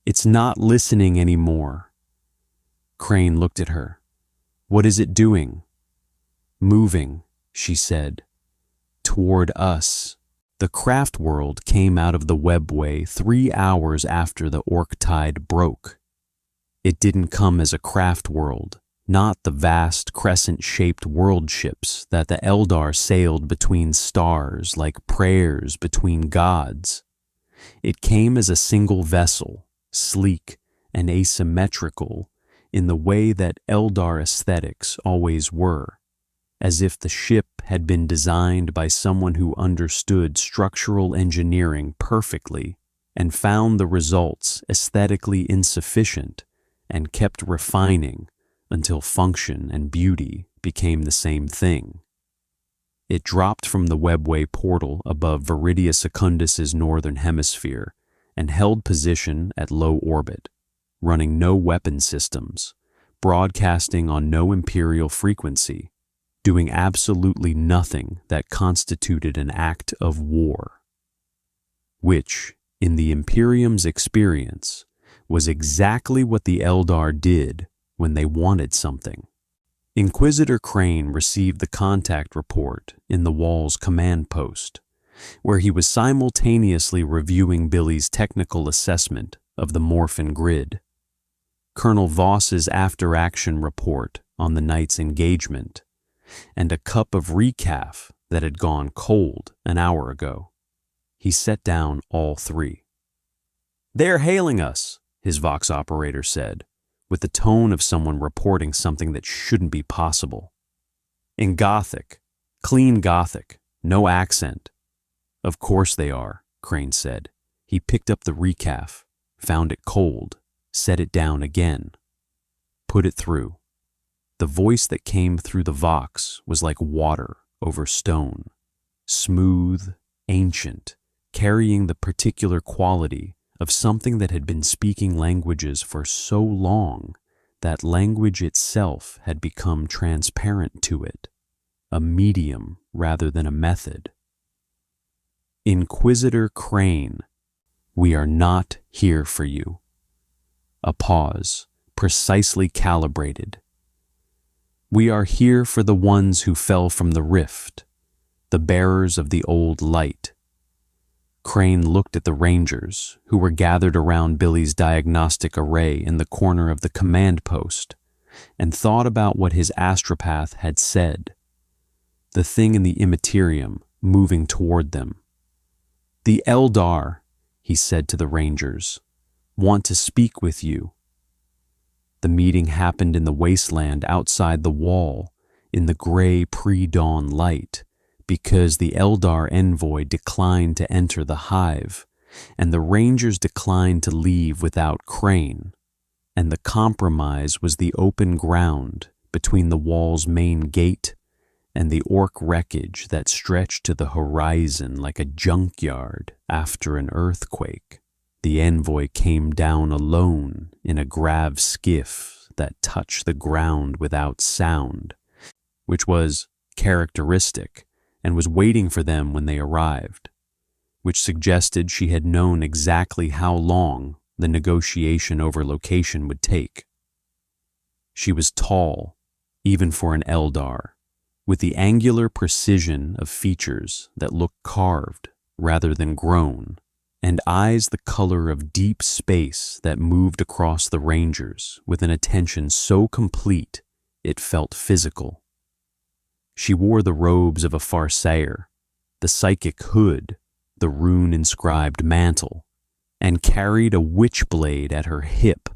"It's not listening anymore." Crane looked at her. "What is it doing?" "Moving," she said. "Toward us." The craft world came out of the webway 3 hours after the orc tide broke. It didn't come as a craft world, not the vast crescent-shaped world ships that the Eldar sailed between stars like prayers between gods. It came as a single vessel, sleek and asymmetrical in the way that Eldar aesthetics always were, as if the ship had been designed by someone who understood structural engineering perfectly and found the results aesthetically insufficient and kept refining until function and beauty became the same thing. It dropped from the webway portal above Viridia Secundus's northern hemisphere and held position at low orbit, running no weapon systems, broadcasting on no Imperial frequency, doing absolutely nothing that constituted an act of war. Which, in the Imperium's experience, was exactly what the Eldar did when they wanted something. Inquisitor Crane received the contact report in the Wall's command post, where he was simultaneously reviewing Billy's technical assessment of the Morphin Grid, Colonel Voss's after-action report on the night's engagement, and a cup of recaf that had gone cold an hour ago. He set down all three. "They're hailing us," his Vox operator said, with the tone of someone reporting something that shouldn't be possible. "In Gothic, clean Gothic, no accent." "Of course they are," Crane said. He picked up the recaf, found it cold, set it down again. "Put it through." The voice that came through the Vox was like water over stone, smooth, ancient, carrying the particular quality of something that had been speaking languages for so long that language itself had become transparent to it, a medium rather than a method. "Inquisitor Crane, we are not here for you." A pause, precisely calibrated. "We are here for the ones who fell from the rift, the bearers of the old light." Crane looked at the Rangers, who were gathered around Billy's diagnostic array in the corner of the command post, and thought about what his astropath had said. The thing in the Imperium moving toward them. "The Eldar," he said to the Rangers, "want to speak with you." The meeting happened in the wasteland outside the Wall, in the gray pre-dawn light, because the Eldar envoy declined to enter the hive, and the Rangers declined to leave without Crane, and the compromise was the open ground between the Wall's main gate and the orc wreckage that stretched to the horizon like a junkyard after an earthquake. The envoy came down alone in a grav skiff that touched the ground without sound, which was characteristic and was waiting for them when they arrived, which suggested she had known exactly how long the negotiation over location would take. She was tall, even for an Eldar, with the angular precision of features that looked carved rather than grown, and eyes the color of deep space that moved across the Rangers with an attention so complete it felt physical. She wore the robes of a Farseer, the psychic hood, the rune-inscribed mantle, and carried a witchblade at her hip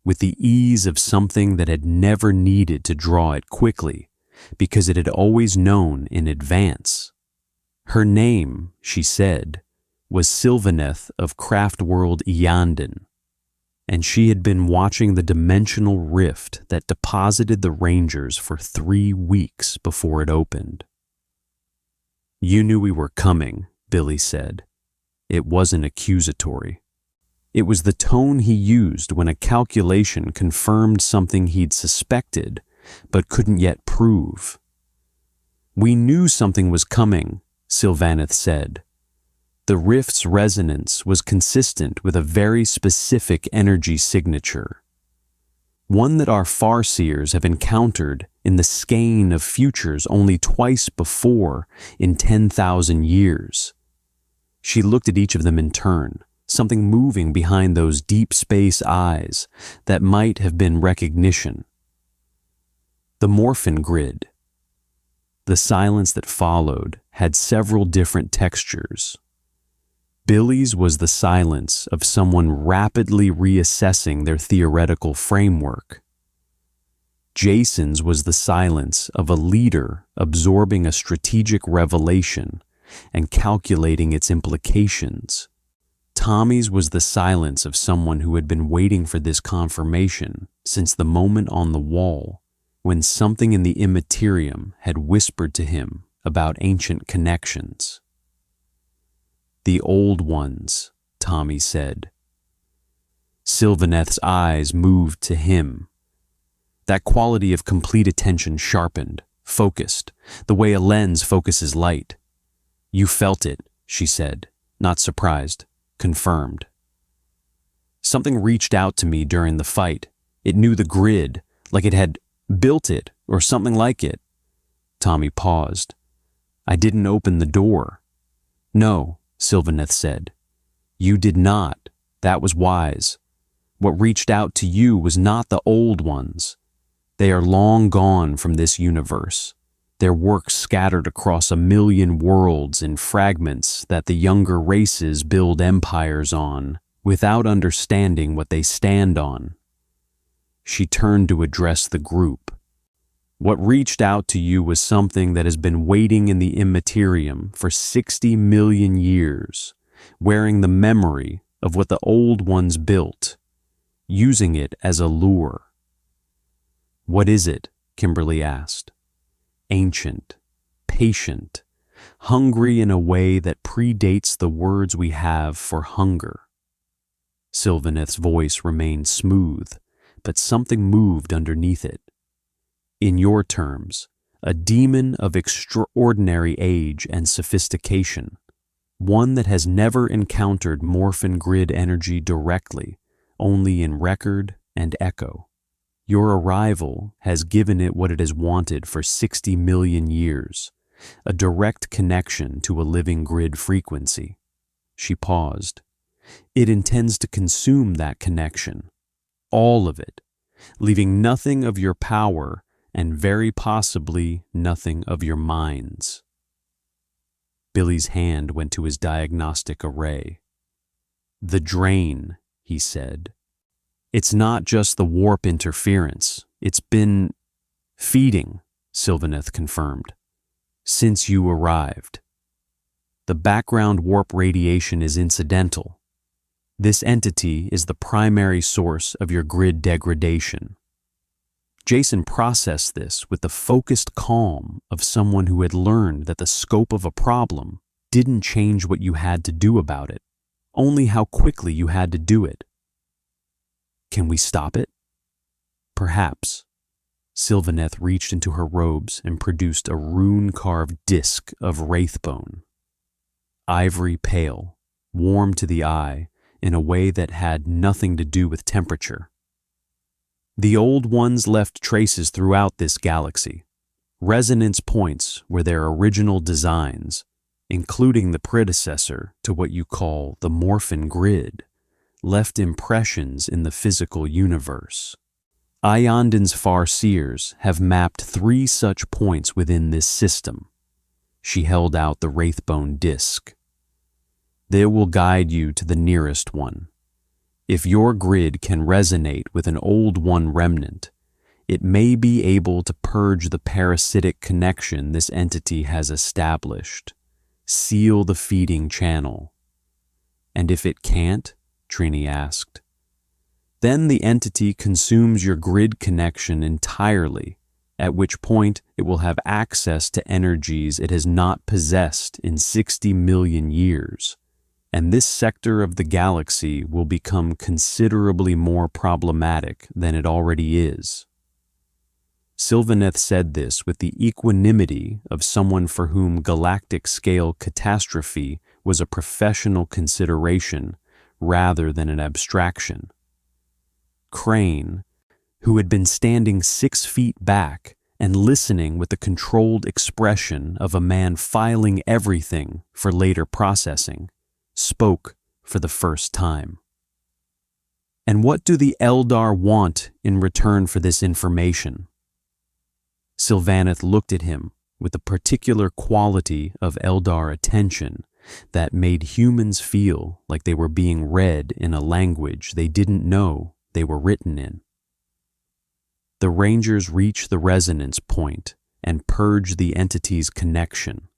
with the ease of something that had never needed to draw it quickly because it had always known in advance. Her name, she said, was Sylvaneth of Craftworld Ianden, and she had been watching the dimensional rift that deposited the Rangers for 3 weeks before it opened. "You knew we were coming," Billy said. It wasn't accusatory. It was the tone he used when a calculation confirmed something he'd suspected but couldn't yet prove. "We knew something was coming," Sylvaneth said. "The rift's resonance was consistent with a very specific energy signature, one that our Farseers have encountered in the skein of futures only twice before in 10,000 years." She looked at each of them in turn, something moving behind those deep space eyes that might have been recognition. The Morphin Grid. The silence that followed had several different textures. Billy's was the silence of someone rapidly reassessing their theoretical framework. Jason's was the silence of a leader absorbing a strategic revelation and calculating its implications. Tommy's was the silence of someone who had been waiting for this confirmation since the moment on the wall when something in the Imperium had whispered to him about ancient connections. "The old ones," Tommy said. Sylvaneth's eyes moved to him. That quality of complete attention sharpened, focused, the way a lens focuses light. "You felt it," she said, not surprised, confirmed. "Something reached out to me during the fight. It knew the grid, like it had built it or something like it." Tommy paused. "I didn't open the door." "No," Sylvaneth said. "You did not. That was wise. What reached out to you was not the old ones. They are long gone from this universe, their work scattered across 1,000,000 worlds in fragments that the younger races build empires on, without understanding what they stand on." She turned to address the group. "What reached out to you was something that has been waiting in the Imperium for 60 million years, wearing the memory of what the old ones built, using it as a lure." "What is it?" Kimberly asked. "Ancient, patient, hungry in a way that predates the words we have for hunger." Sylvaneth's voice remained smooth, but something moved underneath it. "In your terms, a demon of extraordinary age and sophistication, one that has never encountered Morphin Grid energy directly, only in record and echo. Your arrival has given it what it has wanted for 60 million years, a direct connection to a living grid frequency." She paused. "It intends to consume that connection, all of it, leaving nothing of your power and very possibly nothing of your minds." Billy's hand went to his diagnostic array. "The drain," he said. "It's not just the warp interference. It's been feeding," Sylvaneth confirmed, "since you arrived. The background warp radiation is incidental. This entity is the primary source of your grid degradation." Jason processed this with the focused calm of someone who had learned that the scope of a problem didn't change what you had to do about it, only how quickly you had to do it. "Can we stop it?" "Perhaps." Sylvaneth reached into her robes and produced a rune-carved disc of wraithbone. Ivory pale, warm to the eye in a way that had nothing to do with temperature. "The old ones left traces throughout this galaxy. Resonance points were their original designs, including the predecessor to what you call the Morphin Grid, left impressions in the physical universe. Iondan's farseers have mapped 3 such points within this system." She held out the wraithbone disc. "They will guide you to the nearest one. If your grid can resonate with an old one remnant, it may be able to purge the parasitic connection this entity has established, seal the feeding channel." "And if it can't?" Trini asked. "Then the entity consumes your grid connection entirely, at which point it will have access to energies it has not possessed in 60 million years, and this sector of the galaxy will become considerably more problematic than it already is." Sylvaneth said this with the equanimity of someone for whom galactic-scale catastrophe was a professional consideration rather than an abstraction. Crane, who had been standing 6 feet back and listening with the controlled expression of a man filing everything for later processing, spoke for the first time. "And what do the Eldar want in return for this information?" Sylvaneth looked at him with a particular quality of Eldar attention that made humans feel like they were being read in a language they didn't know they were written in. The Rangers reach the resonance point and purge the entity's connection.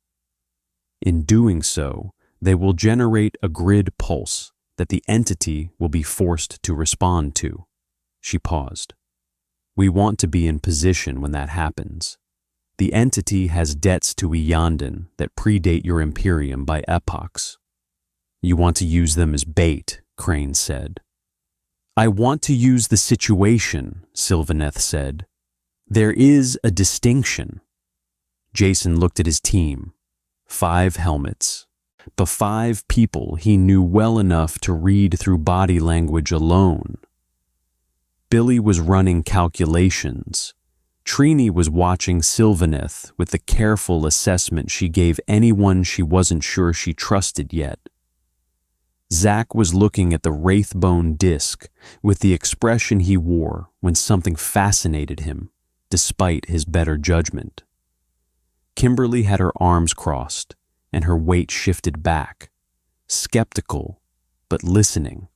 In doing so, they will generate a grid pulse that the entity will be forced to respond to. She paused. We want to be in position when that happens. The entity has debts to Eondon that predate your Imperium by epochs. You want to use them as bait, Crane said. I want to use the situation, Sylvaneth said. There is a distinction. Jason looked at his team. 5 helmets. The 5 people he knew well enough to read through body language alone. Billy was running calculations. Trini was watching Sylvaneth with the careful assessment she gave anyone she wasn't sure she trusted yet. Zach was looking at the wraithbone disc with the expression he wore when something fascinated him, despite his better judgment. Kimberly had her arms crossed and her weight shifted back, skeptical but listening.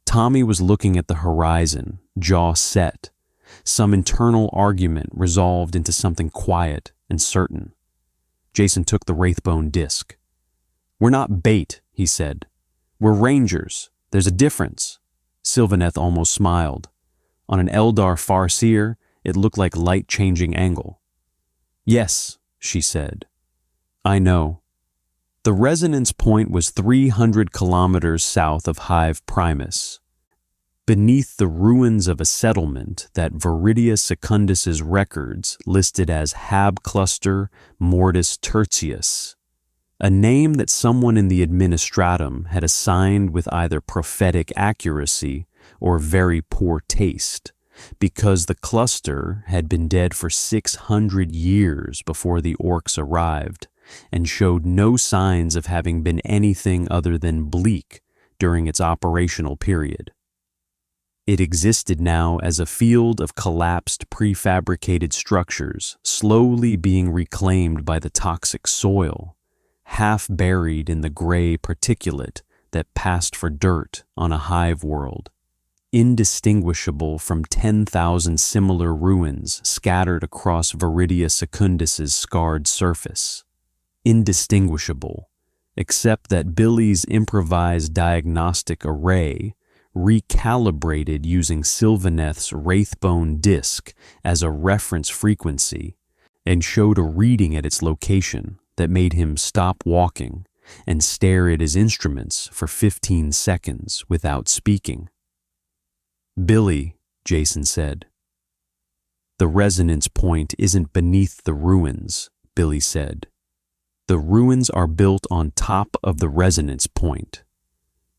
Tommy was looking at the horizon, jaw set, some internal argument resolved into something quiet and certain. Jason took the wraithbone disc. We're not bait, he said. We're Rangers. There's a difference. Sylvaneth almost smiled. On an Eldar farseer, it looked like light changing angle. Yes, she said. I know. The resonance point was 300 kilometers south of Hive Primus, beneath the ruins of a settlement that Viridia Secundus's records listed as Hab Cluster Mortis Tertius, a name that someone in the administratum had assigned with either prophetic accuracy or very poor taste, because the cluster had been dead for 600 years before the orcs arrived and showed no signs of having been anything other than bleak during its operational period. It existed now as a field of collapsed prefabricated structures slowly being reclaimed by the toxic soil, half buried in the gray particulate that passed for dirt on a hive world, indistinguishable from 10,000 similar ruins scattered across Viridia Secundus's scarred surface. Indistinguishable, except that Billy's improvised diagnostic array recalibrated using Sylvaneth's wraithbone disc as a reference frequency and showed a reading at its location that made him stop walking and stare at his instruments for 15 seconds without speaking. Billy, Jason said. The resonance point isn't beneath the ruins, Billy said. The ruins are built on top of the resonance point.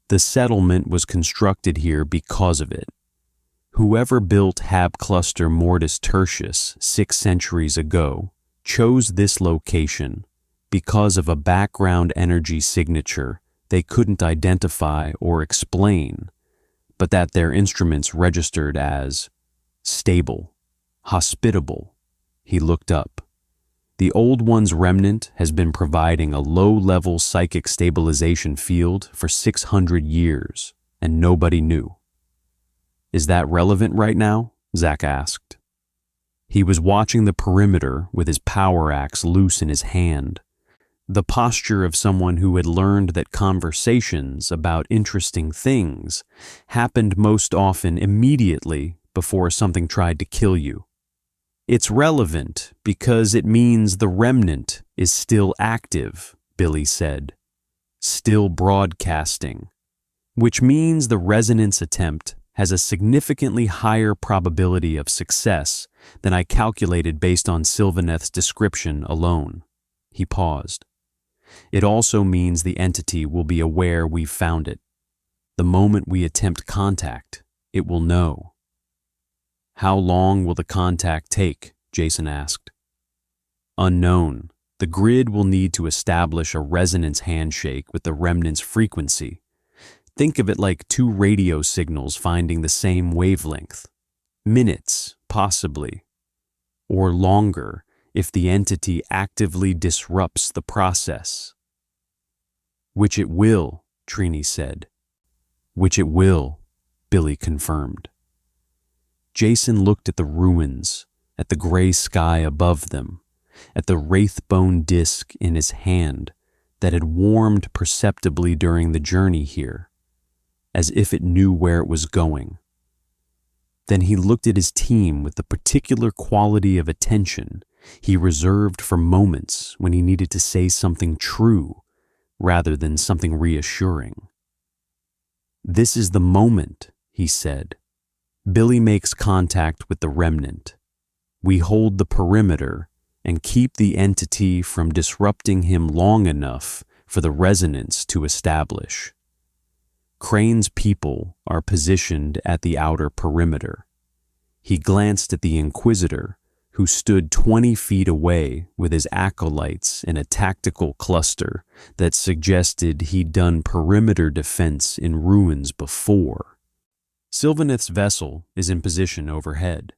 The settlement was constructed here because of it. Whoever built Hab Cluster Mortis Tertius 6 centuries ago chose this location because of a background energy signature they couldn't identify or explain, but that their instruments registered as stable, hospitable. He looked up. The Old One's remnant has been providing a low-level psychic stabilization field for 600 years, and nobody knew. Is that relevant right now? Zach asked. He was watching the perimeter with his power axe loose in his hand, the posture of someone who had learned that conversations about interesting things happened most often immediately before something tried to kill you. It's relevant because it means the remnant is still active, Billy said, still broadcasting, which means the resonance attempt has a significantly higher probability of success than I calculated based on Sylvaneth's description alone. He paused. It also means the entity will be aware we've found it. The moment we attempt contact, it will know. How long will the contact take? Jason asked. Unknown. The grid will need to establish a resonance handshake with the remnant's frequency. Think of it like 2 radio signals finding the same wavelength. Minutes, possibly. Or longer if the entity actively disrupts the process. Which it will, Trini said. Which it will, Billy confirmed. Jason looked at the ruins, at the gray sky above them, at the wraith-bone disk in his hand that had warmed perceptibly during the journey here, as if it knew where it was going. Then he looked at his team with the particular quality of attention he reserved for moments when he needed to say something true rather than something reassuring. "This is the moment," he said. "Billy makes contact with the remnant. We hold the perimeter and keep the entity from disrupting him long enough for the resonance to establish. Crane's people are positioned at the outer perimeter." He glanced at the Inquisitor, who stood 20 feet away with his acolytes in a tactical cluster that suggested he'd done perimeter defense in ruins before. "Sylvaneth's vessel is in position overhead."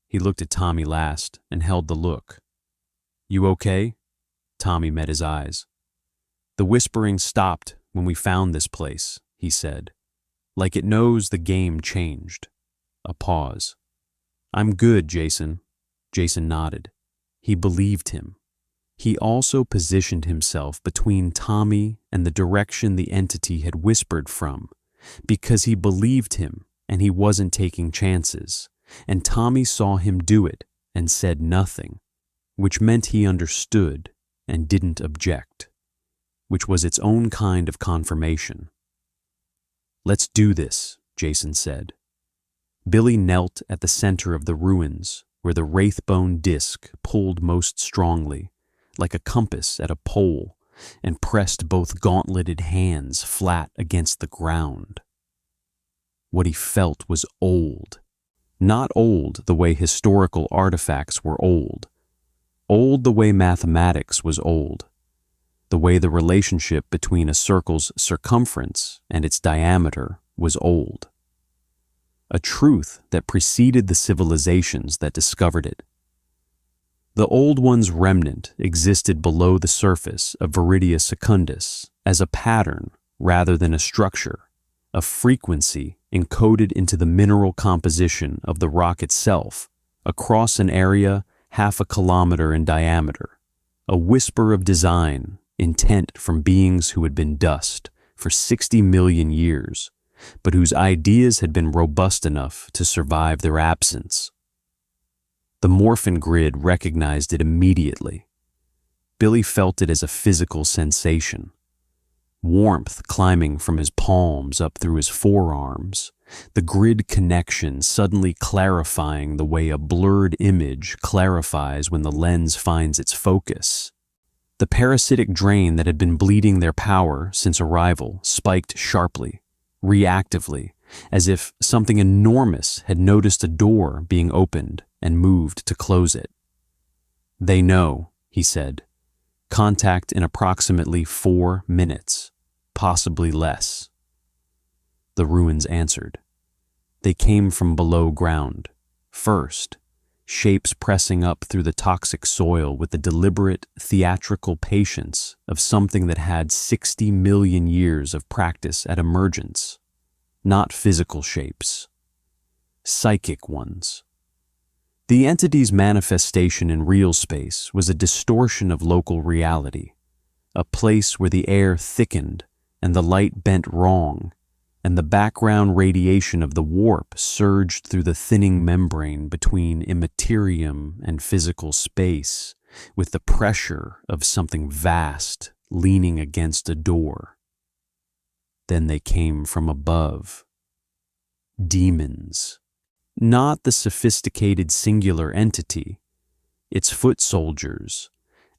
He looked at Tommy last and held the look. "You okay?" Tommy met his eyes. "The whispering stopped when we found this place," he said. "Like it knows the game changed." A pause. "I'm good, Jason." Jason nodded. He believed him. He also positioned himself between Tommy and the direction the entity had whispered from, because he believed him and he wasn't taking chances, and Tommy saw him do it and said nothing, which meant he understood and didn't object, which was its own kind of confirmation. "Let's do this," Jason said. Billy knelt at the center of the ruins, where the wraithbone disk pulled most strongly, like a compass at a pole, and pressed both gauntleted hands flat against the ground. What he felt was old. Not old the way historical artifacts were old. Old the way mathematics was old. The way the relationship between a circle's circumference and its diameter was old. A truth that preceded the civilizations that discovered it. The Old One's remnant existed below the surface of Viridia Secundus as a pattern rather than a structure, a frequency encoded into the mineral composition of the rock itself across an area half a kilometer in diameter, a whisper of design intent from beings who had been dust for 60 million years, but whose ideas had been robust enough to survive their absence. The Morphin Grid recognized it immediately. Billy felt it as a physical sensation. Warmth climbing from his palms up through his forearms, the grid connection suddenly clarifying the way a blurred image clarifies when the lens finds its focus. The parasitic drain that had been bleeding their power since arrival spiked sharply, reactively, as if something enormous had noticed a door being opened and moved to close it. "They know," he said. "Contact in approximately 4 minutes, possibly less." The ruins answered. They came from below ground. First, shapes pressing up through the toxic soil with the deliberate, theatrical patience of something that had 60 million years of practice at emergence. Not physical shapes. Psychic ones. The entity's manifestation in real space was a distortion of local reality, a place where the air thickened and the light bent wrong, and the background radiation of the warp surged through the thinning membrane between immaterium and physical space, with the pressure of something vast leaning against a door. Then they came from above. Demons. Not the sophisticated singular entity, its foot soldiers,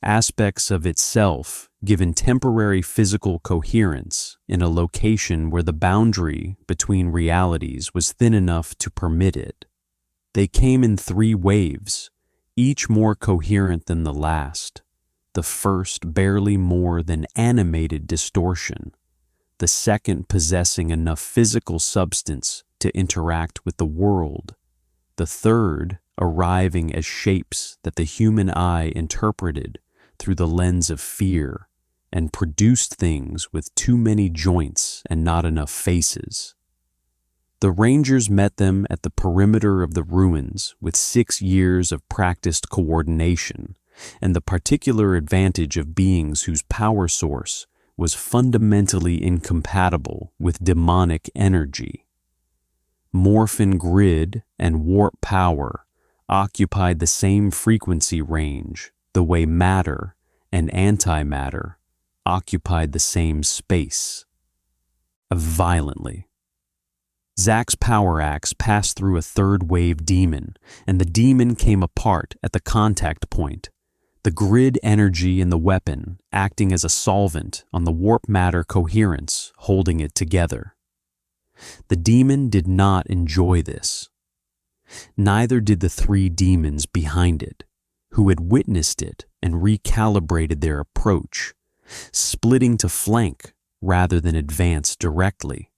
aspects of itself given temporary physical coherence in a location where the boundary between realities was thin enough to permit it. They came in 3 waves, each more coherent than the last, the first barely more than animated distortion, the second possessing enough physical substance to interact with the world, the third arriving as shapes that the human eye interpreted through the lens of fear and produced things with too many joints and not enough faces. The Rangers met them at the perimeter of the ruins with 6 years of practiced coordination and the particular advantage of beings whose power source was fundamentally incompatible with demonic energy. Morphin Grid and warp power occupied the same frequency range the way matter and antimatter occupied the same space. Violently. Zack's power axe passed through a third-wave demon, and the demon came apart at the contact point, the grid energy in the weapon acting as a solvent on the warp matter coherence holding it together. The demon did not enjoy this. Neither did the 3 demons behind it, who had witnessed it and recalibrated their approach, splitting to flank rather than advance directly.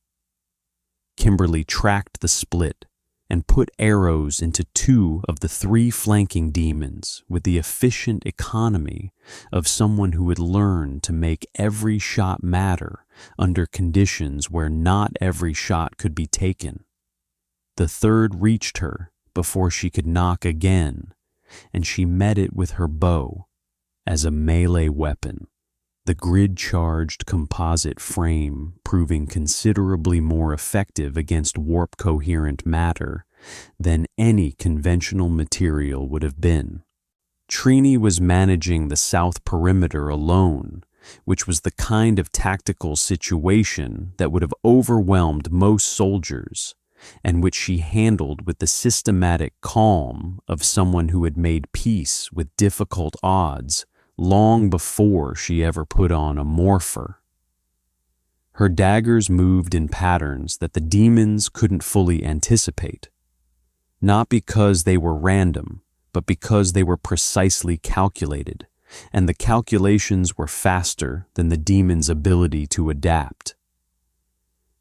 Kimberly tracked the split and put arrows into 2 of the 3 flanking demons with the efficient economy of someone who had learned to make every shot matter under conditions where not every shot could be taken. The 3rd reached her before she could knock again, and she met it with her bow as a melee weapon, the grid-charged composite frame proving considerably more effective against warp-coherent matter than any conventional material would have been. Trini was managing the south perimeter alone, which was the kind of tactical situation that would have overwhelmed most soldiers, and which she handled with the systematic calm of someone who had made peace with difficult odds long before she ever put on a morpher. Her daggers moved in patterns that the demons couldn't fully anticipate, not because they were random, but because they were precisely calculated, and the calculations were faster than the demon's ability to adapt.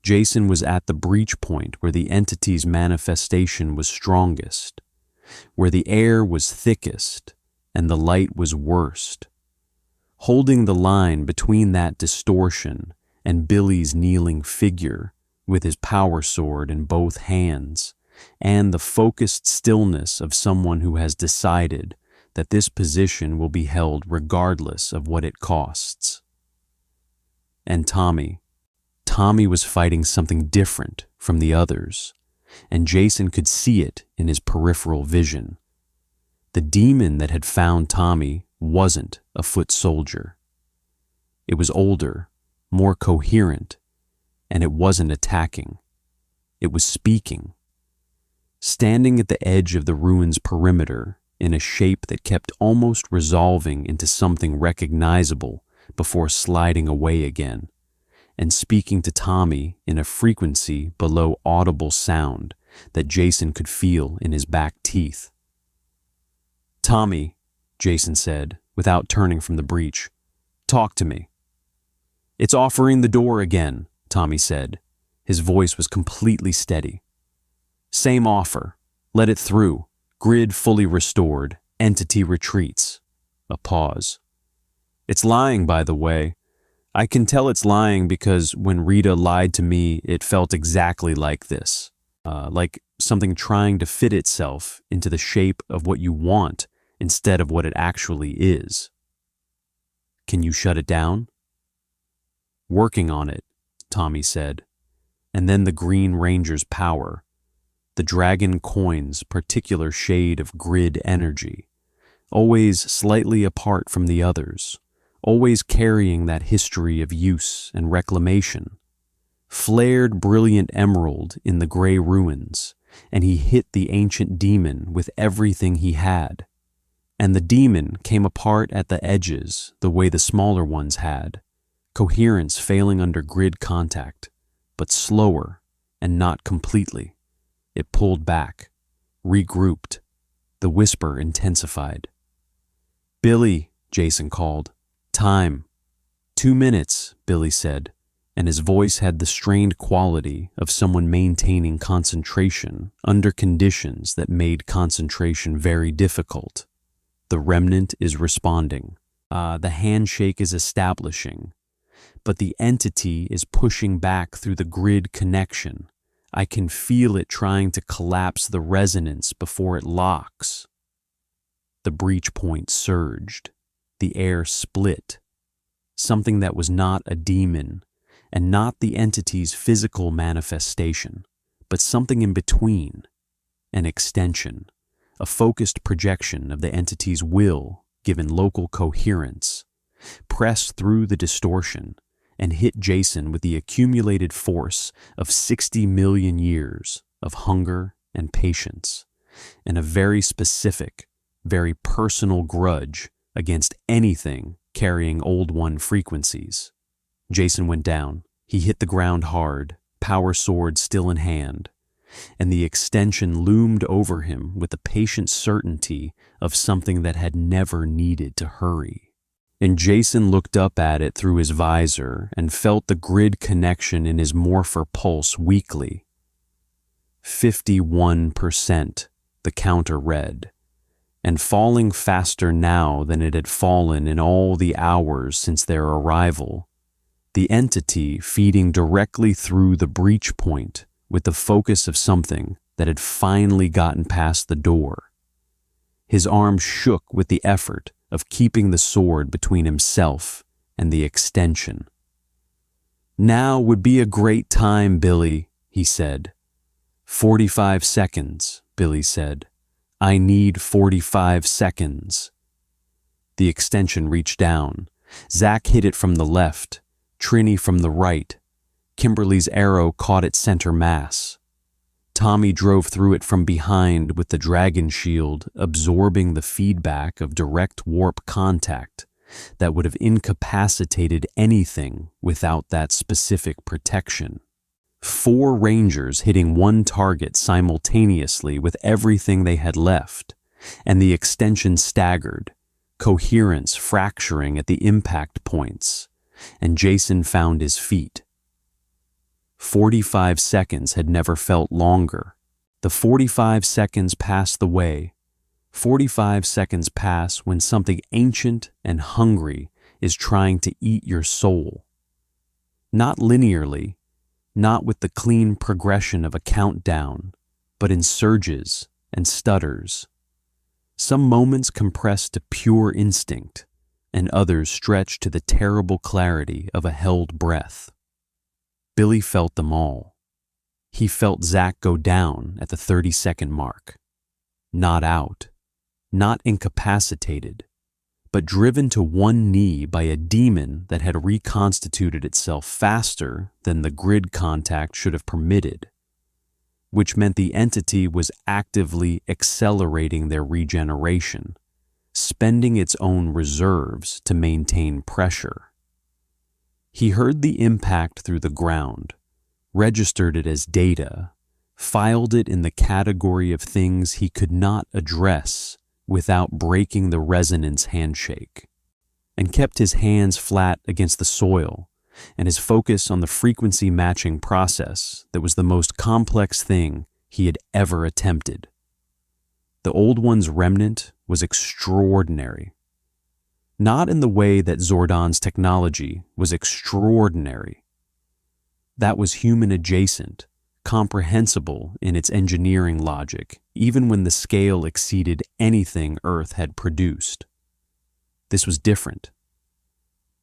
Jason was at the breach point where the entity's manifestation was strongest, where the air was thickest and the light was worst, holding the line between that distortion and Billy's kneeling figure with his power sword in both hands, and the focused stillness of someone who has decided that this position will be held regardless of what it costs. And Tommy was fighting something different from the others, and Jason could see it in his peripheral vision. The demon that had found Tommy wasn't a foot soldier. It was older, more coherent, and it wasn't attacking. It was speaking. Standing at the edge of the ruins perimeter in a shape that kept almost resolving into something recognizable before sliding away again, and speaking to Tommy in a frequency below audible sound that Jason could feel in his back teeth. "Tommy," Jason said, without turning from the breach, "talk to me." "It's offering the door again," Tommy said. His voice was completely steady. "Same offer. Let it through. Grid fully restored. Entity retreats." A pause. "It's lying, by the way. I can tell it's lying because when Rita lied to me, it felt exactly like this. Like something trying to fit itself into the shape of what you want instead of what it actually is. Can you shut it down?" "Working on it," Tommy said. And then the Green Ranger's power, the Dragon Coin's particular shade of grid energy, always slightly apart from the others, always carrying that history of use and reclamation, flared brilliant emerald in the gray ruins, and he hit the ancient demon with everything he had. And the demon came apart at the edges the way the smaller ones had, coherence failing under grid contact, but slower and not completely. It pulled back, regrouped. The whisper intensified. "Billy," Jason called. "Time." 2 minutes, Billy said, and his voice had the strained quality of someone maintaining concentration under conditions that made concentration very difficult. The remnant is responding. The handshake is establishing, but the entity is pushing back through the grid connection, I can feel it trying to collapse the resonance before it locks. The breach point surged. The air split. Something that was not a demon, and not the entity's physical manifestation, but something in between, an extension, a focused projection of the entity's will given local coherence, pressed through the distortion and hit Jason with the accumulated force of 60 million years of hunger and patience, and a very specific, very personal grudge against anything carrying Old One frequencies. Jason went down. He hit the ground hard, power sword still in hand, and the extension loomed over him with the patient certainty of something that had never needed to hurry. And Jason looked up at it through his visor and felt the grid connection in his morpher pulse weakly. 51%, the counter read, and falling faster now than it had fallen in all the hours since their arrival. The entity feeding directly through the breach point with the focus of something that had finally gotten past the door. His arm shook with the effort of keeping the sword between himself and the extension. "Now would be a great time, Billy," he said. 45 seconds, Billy said. "I need 45 seconds." The extension reached down. Zach hit it from the left, Trini from the right. Kimberly's arrow caught its center mass. Tommy drove through it from behind with the dragon shield absorbing the feedback of direct warp contact that would have incapacitated anything without that specific protection. 4 rangers hitting one target simultaneously with everything they had left, and the extension staggered, coherence fracturing at the impact points, and Jason found his feet. 45 seconds had never felt longer. The 45 seconds passed the way. 45 seconds pass when something ancient and hungry is trying to eat your soul. Not linearly, not with the clean progression of a countdown, but in surges and stutters. Some moments compressed to pure instinct, and others stretched to the terrible clarity of a held breath. Billy felt them all. He felt Zach go down at the 30-second mark. Not out, not incapacitated, but driven to one knee by a demon that had reconstituted itself faster than the grid contact should have permitted, which meant the entity was actively accelerating their regeneration, spending its own reserves to maintain pressure. He heard the impact through the ground, registered it as data, filed it in the category of things he could not address without breaking the resonance handshake, and kept his hands flat against the soil and his focus on the frequency matching process that was the most complex thing he had ever attempted. The Old One's remnant was extraordinary. Not in the way that Zordon's technology was extraordinary. That was human adjacent, comprehensible in its engineering logic, even when the scale exceeded anything Earth had produced. This was different.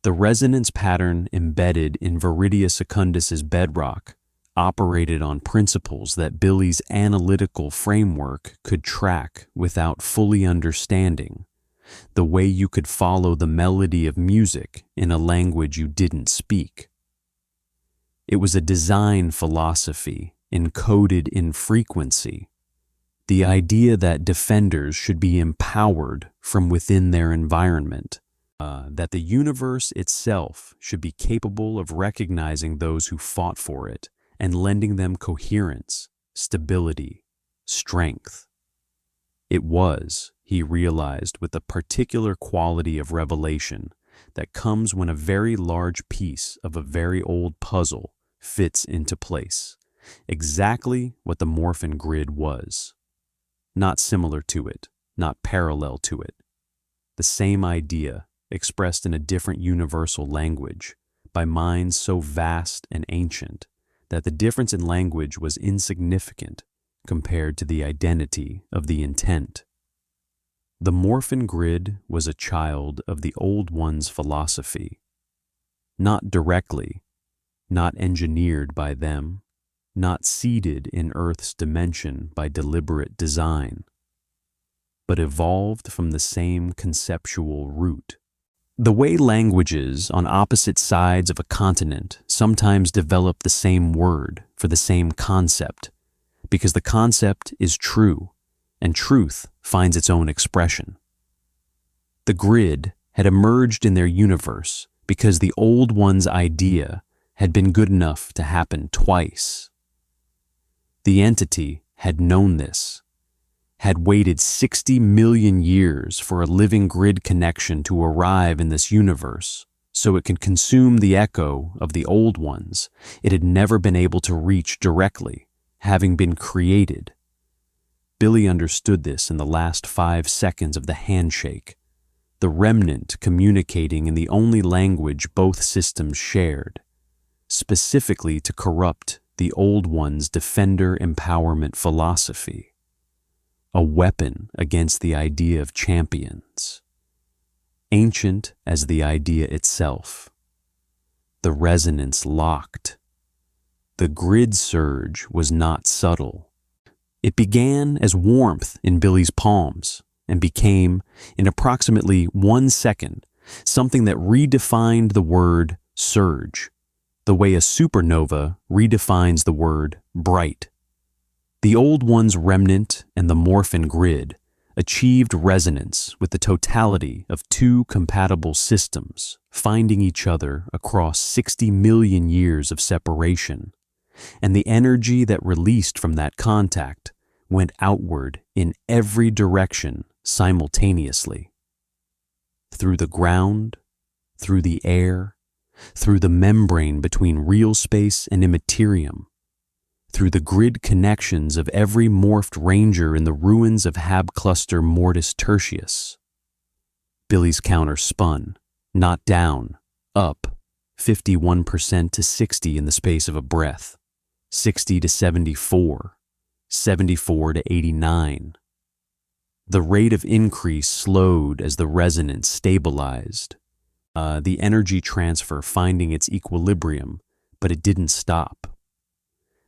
The resonance pattern embedded in Viridia Secundus's bedrock operated on principles that Billy's analytical framework could track without fully understanding, the way you could follow the melody of music in a language you didn't speak. It was a design philosophy encoded in frequency, the idea that defenders should be empowered from within their environment, that the universe itself should be capable of recognizing those who fought for it and lending them coherence, stability, strength. It was, he realized with a particular quality of revelation that comes when a very large piece of a very old puzzle fits into place, exactly what the Morphin Grid was. Not similar to it, not parallel to it. The same idea, expressed in a different universal language, by minds so vast and ancient that the difference in language was insignificant compared to the identity of the intent. The Morphin Grid was a child of the Old One's philosophy, not directly, not engineered by them, not seeded in Earth's dimension by deliberate design, but evolved from the same conceptual root. The way languages on opposite sides of a continent sometimes develop the same word for the same concept, because the concept is true, and truth finds its own expression. The grid had emerged in their universe because the Old One's idea had been good enough to happen twice. The entity had known this, had waited 60 million years for a living grid connection to arrive in this universe so it could consume the echo of the Old Ones it had never been able to reach directly, having been created. Billy understood this in the last 5 seconds of the handshake, the remnant communicating in the only language both systems shared, specifically to corrupt the Old One's defender empowerment philosophy, a weapon against the idea of champions, ancient as the idea itself. The resonance locked. The grid surge was not subtle. It began as warmth in Billy's palms and became, in approximately 1 second, something that redefined the word surge, the way a supernova redefines the word bright. The Old One's remnant and the Morphin Grid achieved resonance with the totality of 2 compatible systems, finding each other across 60 million years of separation, and the energy that released from that contact went outward in every direction simultaneously. Through the ground, through the air, through the membrane between real space and immaterium, through the grid connections of every morphed ranger in the ruins of Hab Cluster Mortis Tertius. Billy's counter spun, not down, up, 51% to 60 in the space of a breath, 60 to 74, 74 to 89. The rate of increase slowed as the resonance stabilized, the energy transfer finding its equilibrium, but it didn't stop.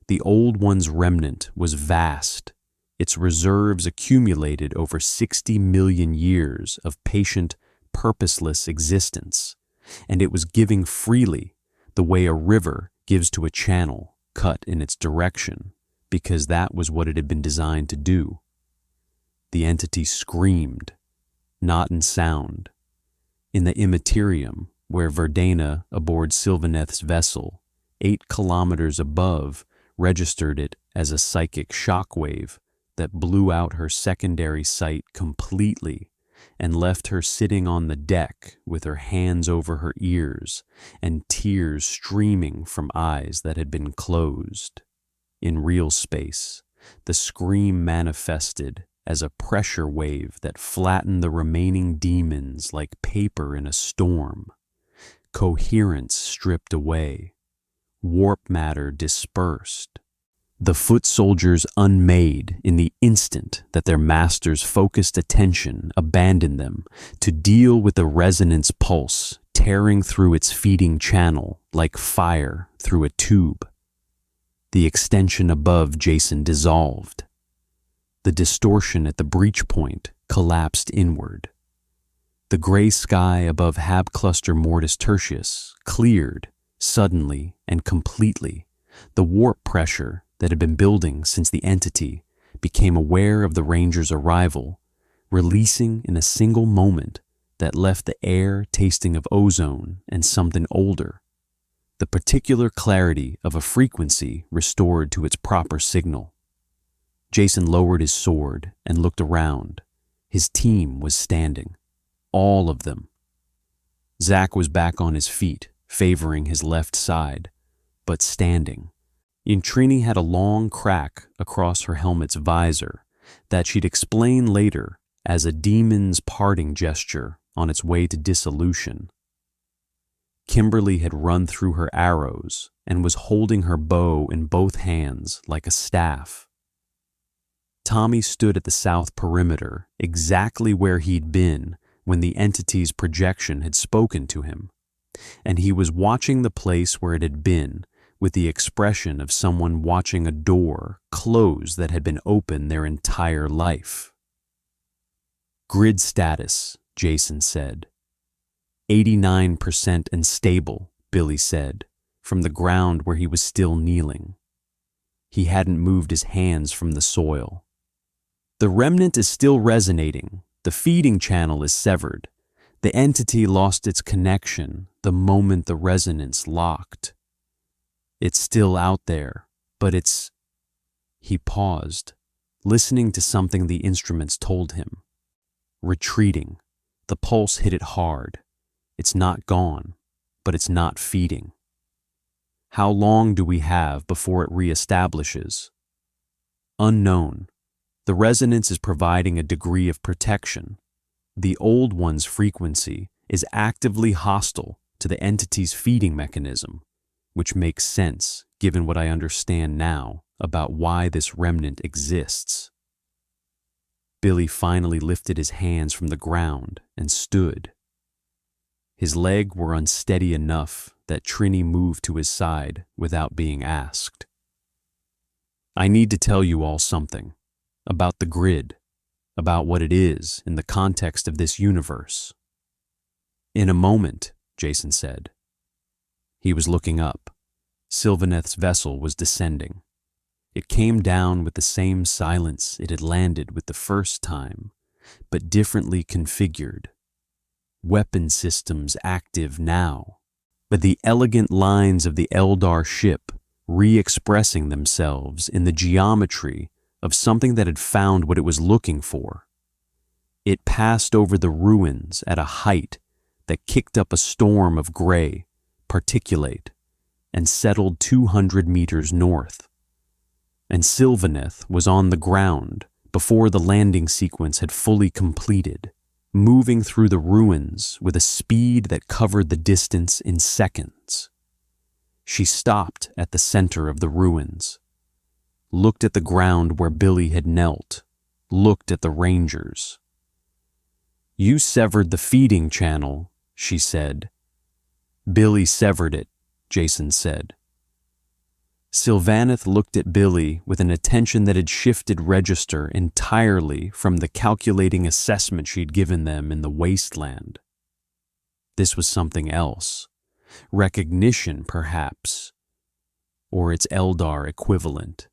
The Old One's remnant was vast, its reserves accumulated over 60 million years of patient, purposeless existence, and it was giving freely the way a river gives to a channel cut in its direction, because that was what it had been designed to do. The entity screamed, not in sound. In the immaterium, where Verdana, aboard Sylvaneth's vessel, 8 kilometers above, registered it as a psychic shockwave that blew out her secondary sight completely and left her sitting on the deck with her hands over her ears and tears streaming from eyes that had been closed. In real space, the scream manifested as a pressure wave that flattened the remaining demons like paper in a storm. Coherence stripped away. Warp matter dispersed. The foot soldiers unmade in the instant that their master's focused attention abandoned them to deal with the resonance pulse tearing through its feeding channel like fire through a tube. The extension above Jason dissolved. The distortion at the breach point collapsed inward. The gray sky above Hab Cluster Mortis Tertius cleared suddenly and completely. The warp pressure that had been building since the entity became aware of the Ranger's arrival, releasing in a single moment that left the air tasting of ozone and something older. The particular clarity of a frequency restored to its proper signal. Jason lowered his sword and looked around. His team was standing. All of them. Zach was back on his feet, favoring his left side, but standing. Intrini had a long crack across her helmet's visor that she'd explain later as a demon's parting gesture on its way to dissolution. Kimberly had run through her arrows and was holding her bow in both hands like a staff. Tommy stood at the south perimeter, exactly where he'd been when the entity's projection had spoken to him, and he was watching the place where it had been with the expression of someone watching a door close that had been open their entire life. "Grid status," Jason said. 89% and stable, Billy said, from the ground where he was still kneeling. He hadn't moved his hands from the soil. "The remnant is still resonating. The feeding channel is severed. The entity lost its connection the moment the resonance locked. It's still out there, but it's..." He paused, listening to something the instruments told him. "Retreating. The pulse hit it hard. It's not gone, but it's not feeding. How long do we have before it reestablishes?" "Unknown. The resonance is providing a degree of protection. The old one's frequency is actively hostile to the entity's feeding mechanism, which makes sense given what I understand now about why this remnant exists." Billy finally lifted his hands from the ground and stood. His legs were unsteady enough that Trini moved to his side without being asked. "I need to tell you all something. About the grid. About what it is in the context of this universe." "In a moment," Jason said. He was looking up. Sylvaneth's vessel was descending. It came down with the same silence it had landed with the first time, but differently configured. Weapon systems active now, but the elegant lines of the Eldar ship re-expressing themselves in the geometry of something that had found what it was looking for. It passed over the ruins at a height that kicked up a storm of gray, particulate, and settled 200 meters north. And Sylvaneth was on the ground before the landing sequence had fully completed, moving through the ruins with a speed that covered the distance in seconds. She stopped at the center of the ruins, looked at the ground where Billy had knelt, looked at the Rangers. "You severed the feeding channel," she said. "Billy severed it," Jason said. Sylvaneth looked at Billy with an attention that had shifted register entirely from the calculating assessment she'd given them in the wasteland. This was something else. Recognition, perhaps, or its Eldar equivalent.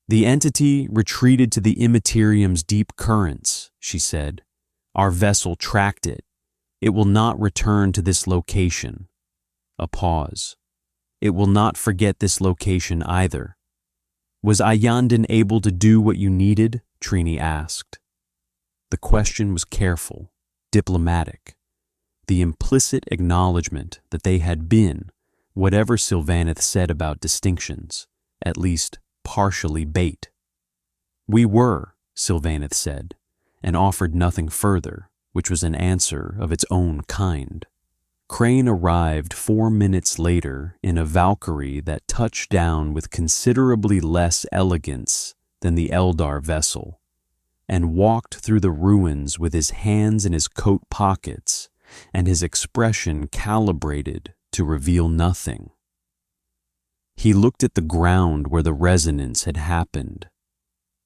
"The entity retreated to the Imperium's deep currents," she said. "Our vessel tracked it. It will not return to this location." A pause. "It will not forget this location either." "Was Ayandin able to do what you needed?" Trini asked. The question was careful, diplomatic. The implicit acknowledgement that they had been, whatever Sylvaneth said about distinctions, at least partially bait. "We were," Sylvaneth said, and offered nothing further, which was an answer of its own kind. Crane arrived 4 minutes later in a Valkyrie that touched down with considerably less elegance than the Eldar vessel, and walked through the ruins with his hands in his coat pockets and his expression calibrated to reveal nothing. He looked at the ground where the resonance had happened,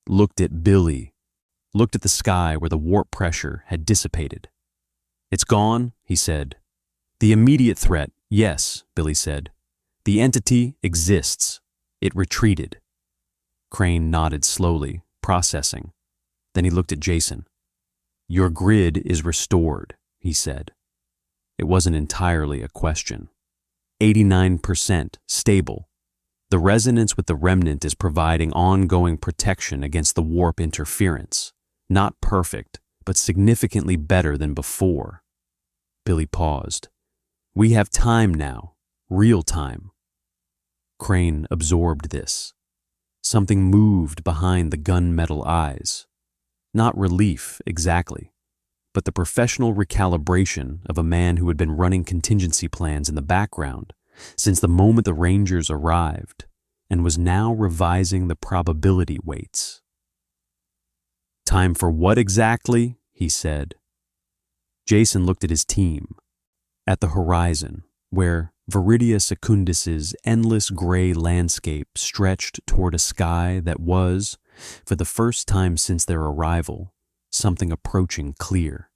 looked at Billy, looked at the sky where the warp pressure had dissipated. "It's gone," he said. "The immediate threat, yes," Billy said. "The entity exists. It retreated." Crane nodded slowly, processing. Then he looked at Jason. "Your grid is restored," he said. It wasn't entirely a question. 89% stable. The resonance with the remnant is providing ongoing protection against the warp interference. Not perfect, but significantly better than before. Billy paused. "We have time now, real time." Crane absorbed this. Something moved behind the gunmetal eyes. Not relief, exactly, but the professional recalibration of a man who had been running contingency plans in the background since the moment the Rangers arrived, and was now revising the probability weights. "Time for what exactly?" he said. Jason looked at his team, at the horizon, where Viridia Secundus's endless gray landscape stretched toward a sky that was, for the first time since their arrival, something approaching clear.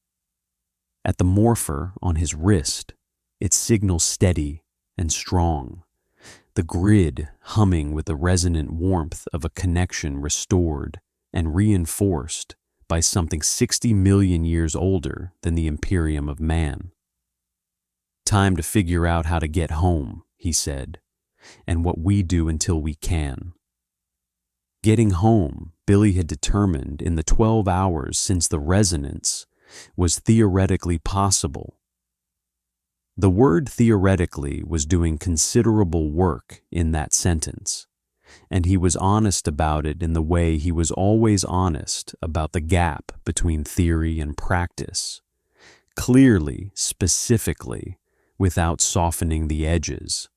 At the morpher on his wrist, its signal steady and strong, the grid humming with the resonant warmth of a connection restored and reinforced by something 60 million years older than the Imperium of man. "Time to figure out how to get home," he said, "and what we do until we can." Getting home, Billy had determined in the 12 hours since the resonance, was theoretically possible. The word theoretically was doing considerable work in that sentence, and he was honest about it in the way he was always honest about the gap between theory and practice, clearly, specifically, without softening the edges.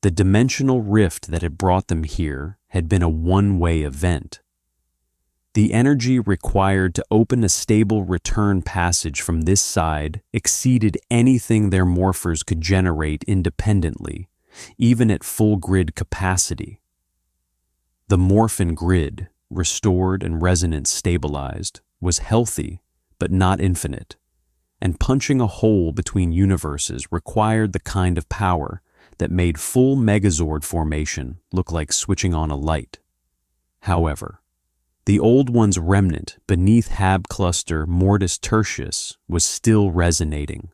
The dimensional rift that had brought them here had been a one-way event. The energy required to open a stable return passage from this side exceeded anything their morphers could generate independently, even at full grid capacity. The Morphin Grid, restored and resonance stabilized, was healthy but not infinite, and punching a hole between universes required the kind of power that made full Megazord formation look like switching on a light. However, the old one's remnant beneath Hab Cluster Mortis Tertius was still resonating,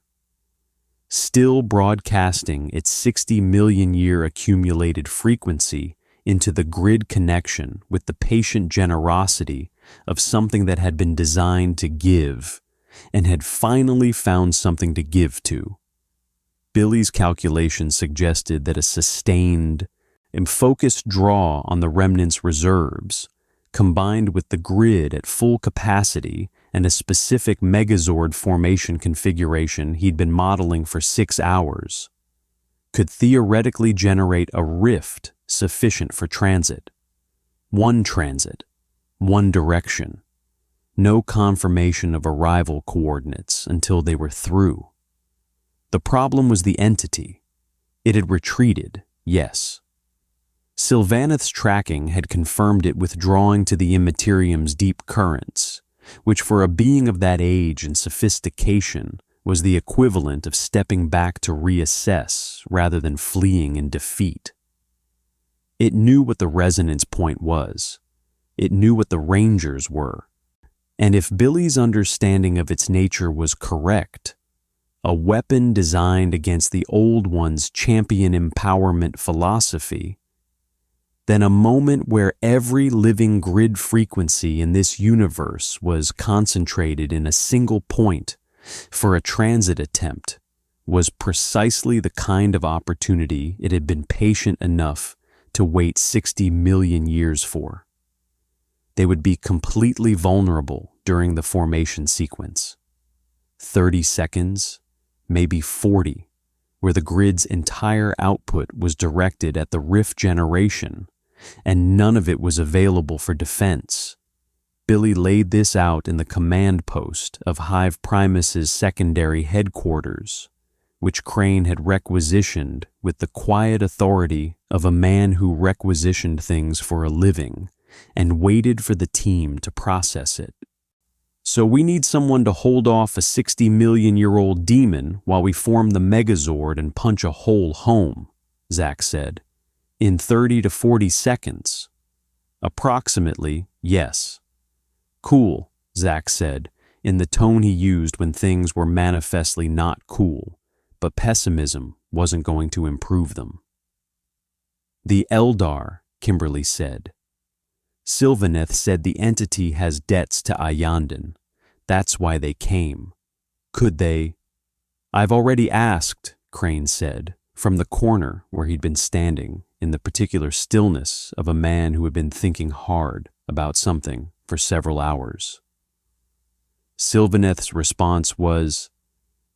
still broadcasting its 60 million year accumulated frequency into the grid connection with the patient generosity of something that had been designed to give and had finally found something to give to. Billy's calculations suggested that a sustained and focused draw on the remnant's reserves, combined with the grid at full capacity and a specific Megazord formation configuration he'd been modeling for 6 hours, could theoretically generate a rift sufficient for transit. One direction. No confirmation of arrival coordinates until they were through. The problem was the entity. It had retreated, yes. Sylvaneth's tracking had confirmed it withdrawing to the Immaterium's deep currents, which for a being of that age and sophistication was the equivalent of stepping back to reassess rather than fleeing in defeat. It knew what the resonance point was. It knew what the Rangers were. And if Billy's understanding of its nature was correct, a weapon designed against the old one's champion empowerment philosophy, then a moment where every living grid frequency in this universe was concentrated in a single point for a transit attempt was precisely the kind of opportunity it had been patient enough to wait 60 million years for. They would be completely vulnerable during the formation sequence. 30 seconds, maybe 40, where the grid's entire output was directed at the rift generation, and none of it was available for defense. Billy laid this out in the command post of Hive Primus's secondary headquarters, which Crane had requisitioned with the quiet authority of a man who requisitioned things for a living and waited for the team to process it. "So we need someone to hold off a 60 million year old demon while we form the Megazord and punch a hole home," Zach said. "In 30 to 40 seconds. Approximately, yes." "Cool," Zach said, in the tone he used when things were manifestly not cool, but pessimism wasn't going to improve them. "The Eldar," Kimberly said. "Sylvaneth said the entity has debts to Ayandin. That's why they came. Could they—" "I've already asked," Crane said, from the corner where he'd been standing in the particular stillness of a man who had been thinking hard about something for several hours. Sylvaneth's response was—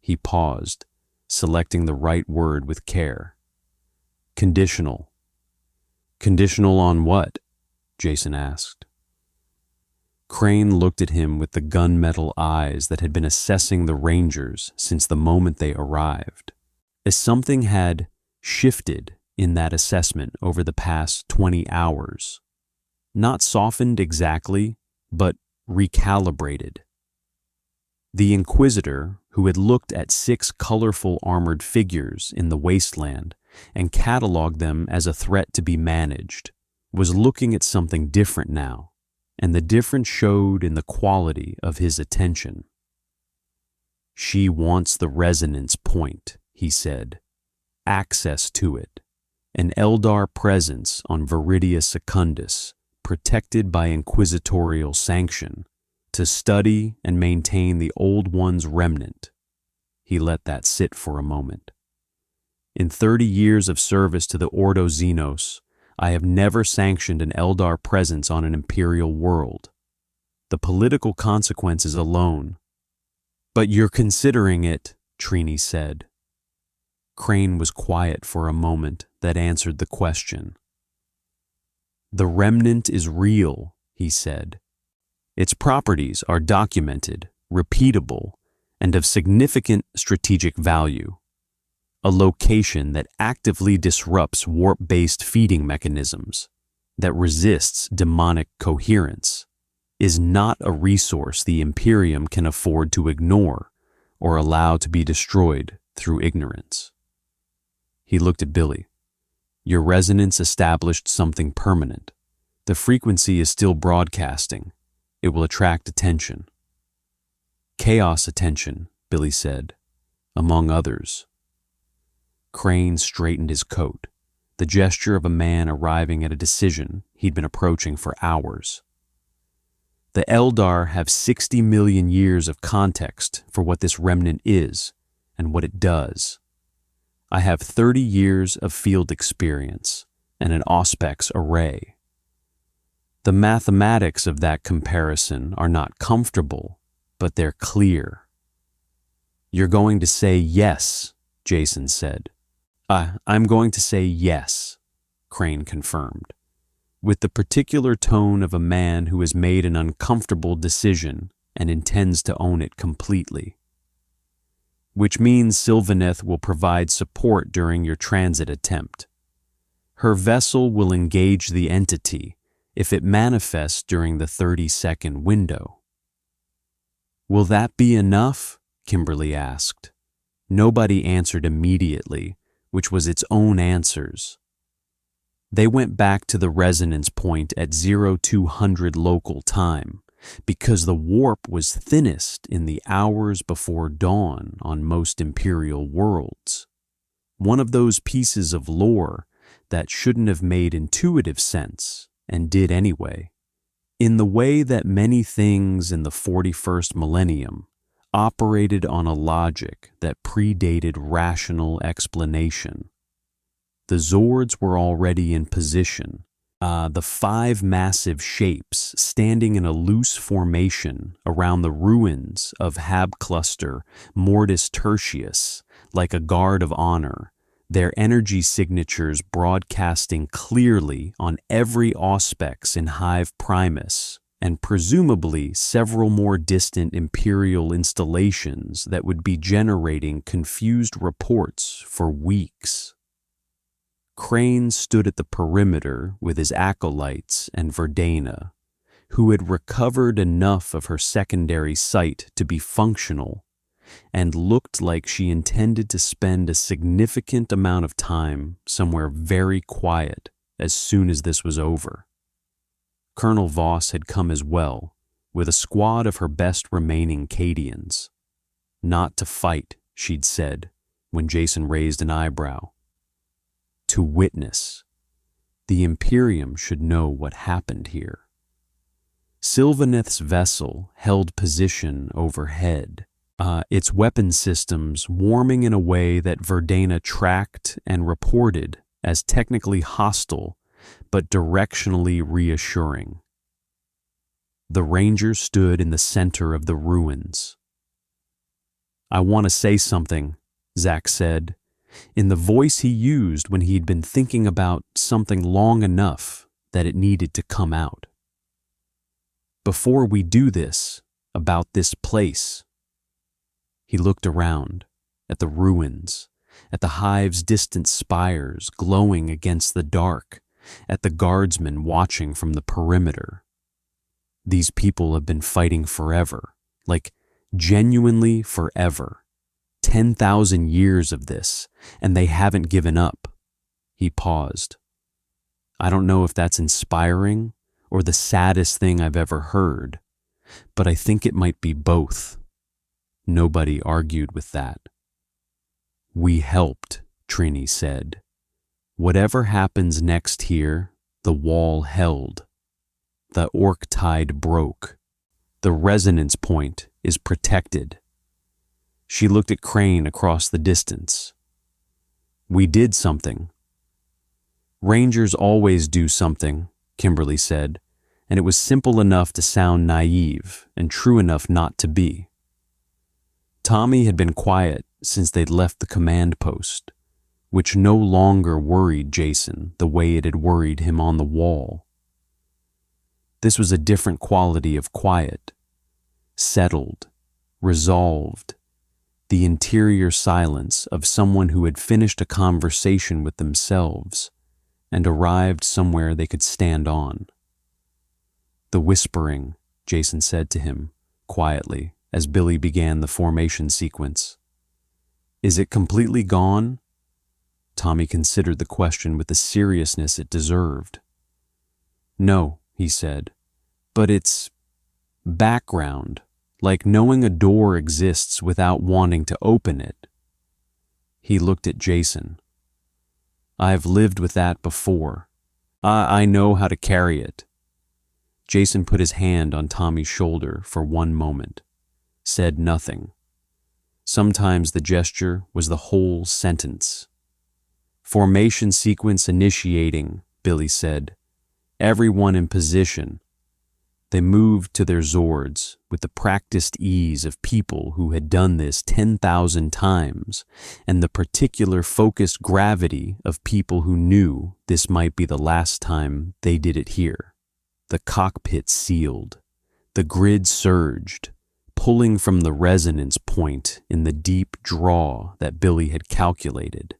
he paused, selecting the right word with care. Conditional. Conditional on what? Jason asked. Crane looked at him with the gunmetal eyes that had been assessing the Rangers since the moment they arrived. As something had shifted in that assessment over the past 20 hours. Not softened exactly, but recalibrated. The Inquisitor, who had looked at 6 colorful armored figures in the wasteland and cataloged them as a threat to be managed, was looking at something different now, and the difference showed in the quality of his attention. "She wants the resonance point," he said. "Access to it. An Eldar presence on Viridia Secundus, protected by inquisitorial sanction, to study and maintain the Old One's remnant." He let that sit for a moment. "In 30 years of service to the Ordo Xenos, I have never sanctioned an Eldar presence on an Imperial world. The political consequences alone." "But you're considering it," Trini said. Crane was quiet for a moment that answered the question. "The remnant is real," he said. "Its properties are documented, repeatable, and of significant strategic value. A location that actively disrupts warp-based feeding mechanisms, that resists demonic coherence, is not a resource the Imperium can afford to ignore or allow to be destroyed through ignorance." He looked at Billy. "Your resonance established something permanent. The frequency is still broadcasting. It will attract attention." "Chaos attention," Billy said, "among others." Crane straightened his coat, the gesture of a man arriving at a decision he'd been approaching for hours. "The Eldar have 60 million years of context for what this remnant is and what it does. I have 30 years of field experience and an Auspex array. The mathematics of that comparison are not comfortable, but they're clear." "You're going to say yes," Jason said. I'm going to say yes," Crane confirmed, with the particular tone of a man who has made an uncomfortable decision and intends to own it completely. "Which means Sylvaneth will provide support during your transit attempt. Her vessel will engage the entity if it manifests during the 30-second window." "Will that be enough?" Kimberly asked. Nobody answered immediately, which was its own answers. They went back to the resonance point at 0200 local time, because the warp was thinnest in the hours before dawn on most Imperial worlds. One of those pieces of lore that shouldn't have made intuitive sense, and did anyway. In the way that many things in the 41st millennium operated on a logic that predated rational explanation. The Zords were already in position, the 5 massive shapes standing in a loose formation around the ruins of Hab Cluster Mortis Tertius, like a guard of honor, their energy signatures broadcasting clearly on every auspex in Hive Primus, and presumably several more distant Imperial installations that would be generating confused reports for weeks. Crane stood at the perimeter with his acolytes and Verdana, who had recovered enough of her secondary sight to be functional, and looked like she intended to spend a significant amount of time somewhere very quiet as soon as this was over. Colonel Voss had come as well, with a squad of her best remaining Cadians. "Not to fight," she'd said, when Jason raised an eyebrow. "To witness. The Imperium should know what happened here." Sylvaneth's vessel held position overhead, its weapon systems warming in a way that Verdana tracked and reported as technically hostile but directionally reassuring. The Ranger stood in the center of the ruins. "I want to say something," Zach said, in the voice he used when he'd been thinking about something long enough that it needed to come out. "Before we do this, about this place." He looked around, at the ruins, at the hive's distant spires glowing against the dark, at the guardsmen watching from the perimeter. These people have been fighting forever, like genuinely forever. 10,000 years of this, and they haven't given up. He paused. "I don't know if that's inspiring or the saddest thing I've ever heard, but I think it might be both." Nobody argued with that. "We helped," Trini said. "Whatever happens next here, the wall held. The orc tide broke. The resonance point is protected." She looked at Crane across the distance. "We did something." "Rangers always do something," Kimberly said, and it was simple enough to sound naive and true enough not to be. Tommy had been quiet since they'd left the command post, which no longer worried Jason the way it had worried him on the wall. This was a different quality of quiet, settled, resolved, the interior silence of someone who had finished a conversation with themselves and arrived somewhere they could stand on. "The whispering," Jason said to him, quietly, as Billy began the formation sequence. "Is it completely gone?" Tommy considered the question with the seriousness it deserved. "No," he said, "but it's background, like knowing a door exists without wanting to open it." He looked at Jason. "I've lived with that before. I know how to carry it." Jason put his hand on Tommy's shoulder for one moment, said nothing. Sometimes the gesture was the whole sentence. "Formation sequence initiating," Billy said. "Everyone in position." They moved to their Zords with the practiced ease of people who had done this 10,000 times and the particular focused gravity of people who knew this might be the last time they did it here. The cockpit sealed. The grid surged, pulling from the resonance point in the deep draw that Billy had calculated.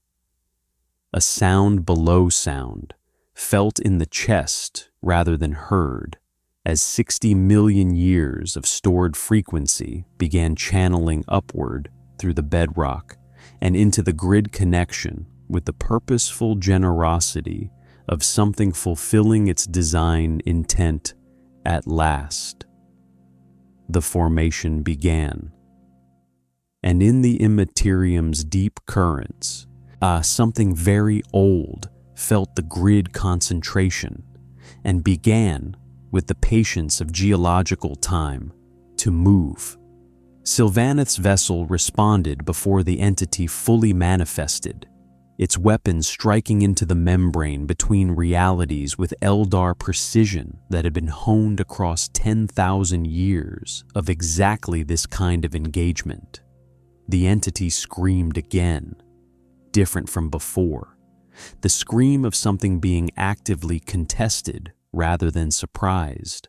A sound below sound, felt in the chest rather than heard, as 60 million years of stored frequency began channeling upward through the bedrock and into the grid connection with the purposeful generosity of something fulfilling its design intent at last. The formation began. And in the Imperium's deep currents, something very old felt the grid concentration and began, with the patience of geological time, to move. Sylvaneth's vessel responded before the entity fully manifested, its weapons striking into the membrane between realities with Eldar precision that had been honed across 10,000 years of exactly this kind of engagement. The entity screamed again, different from before, the scream of something being actively contested rather than surprised,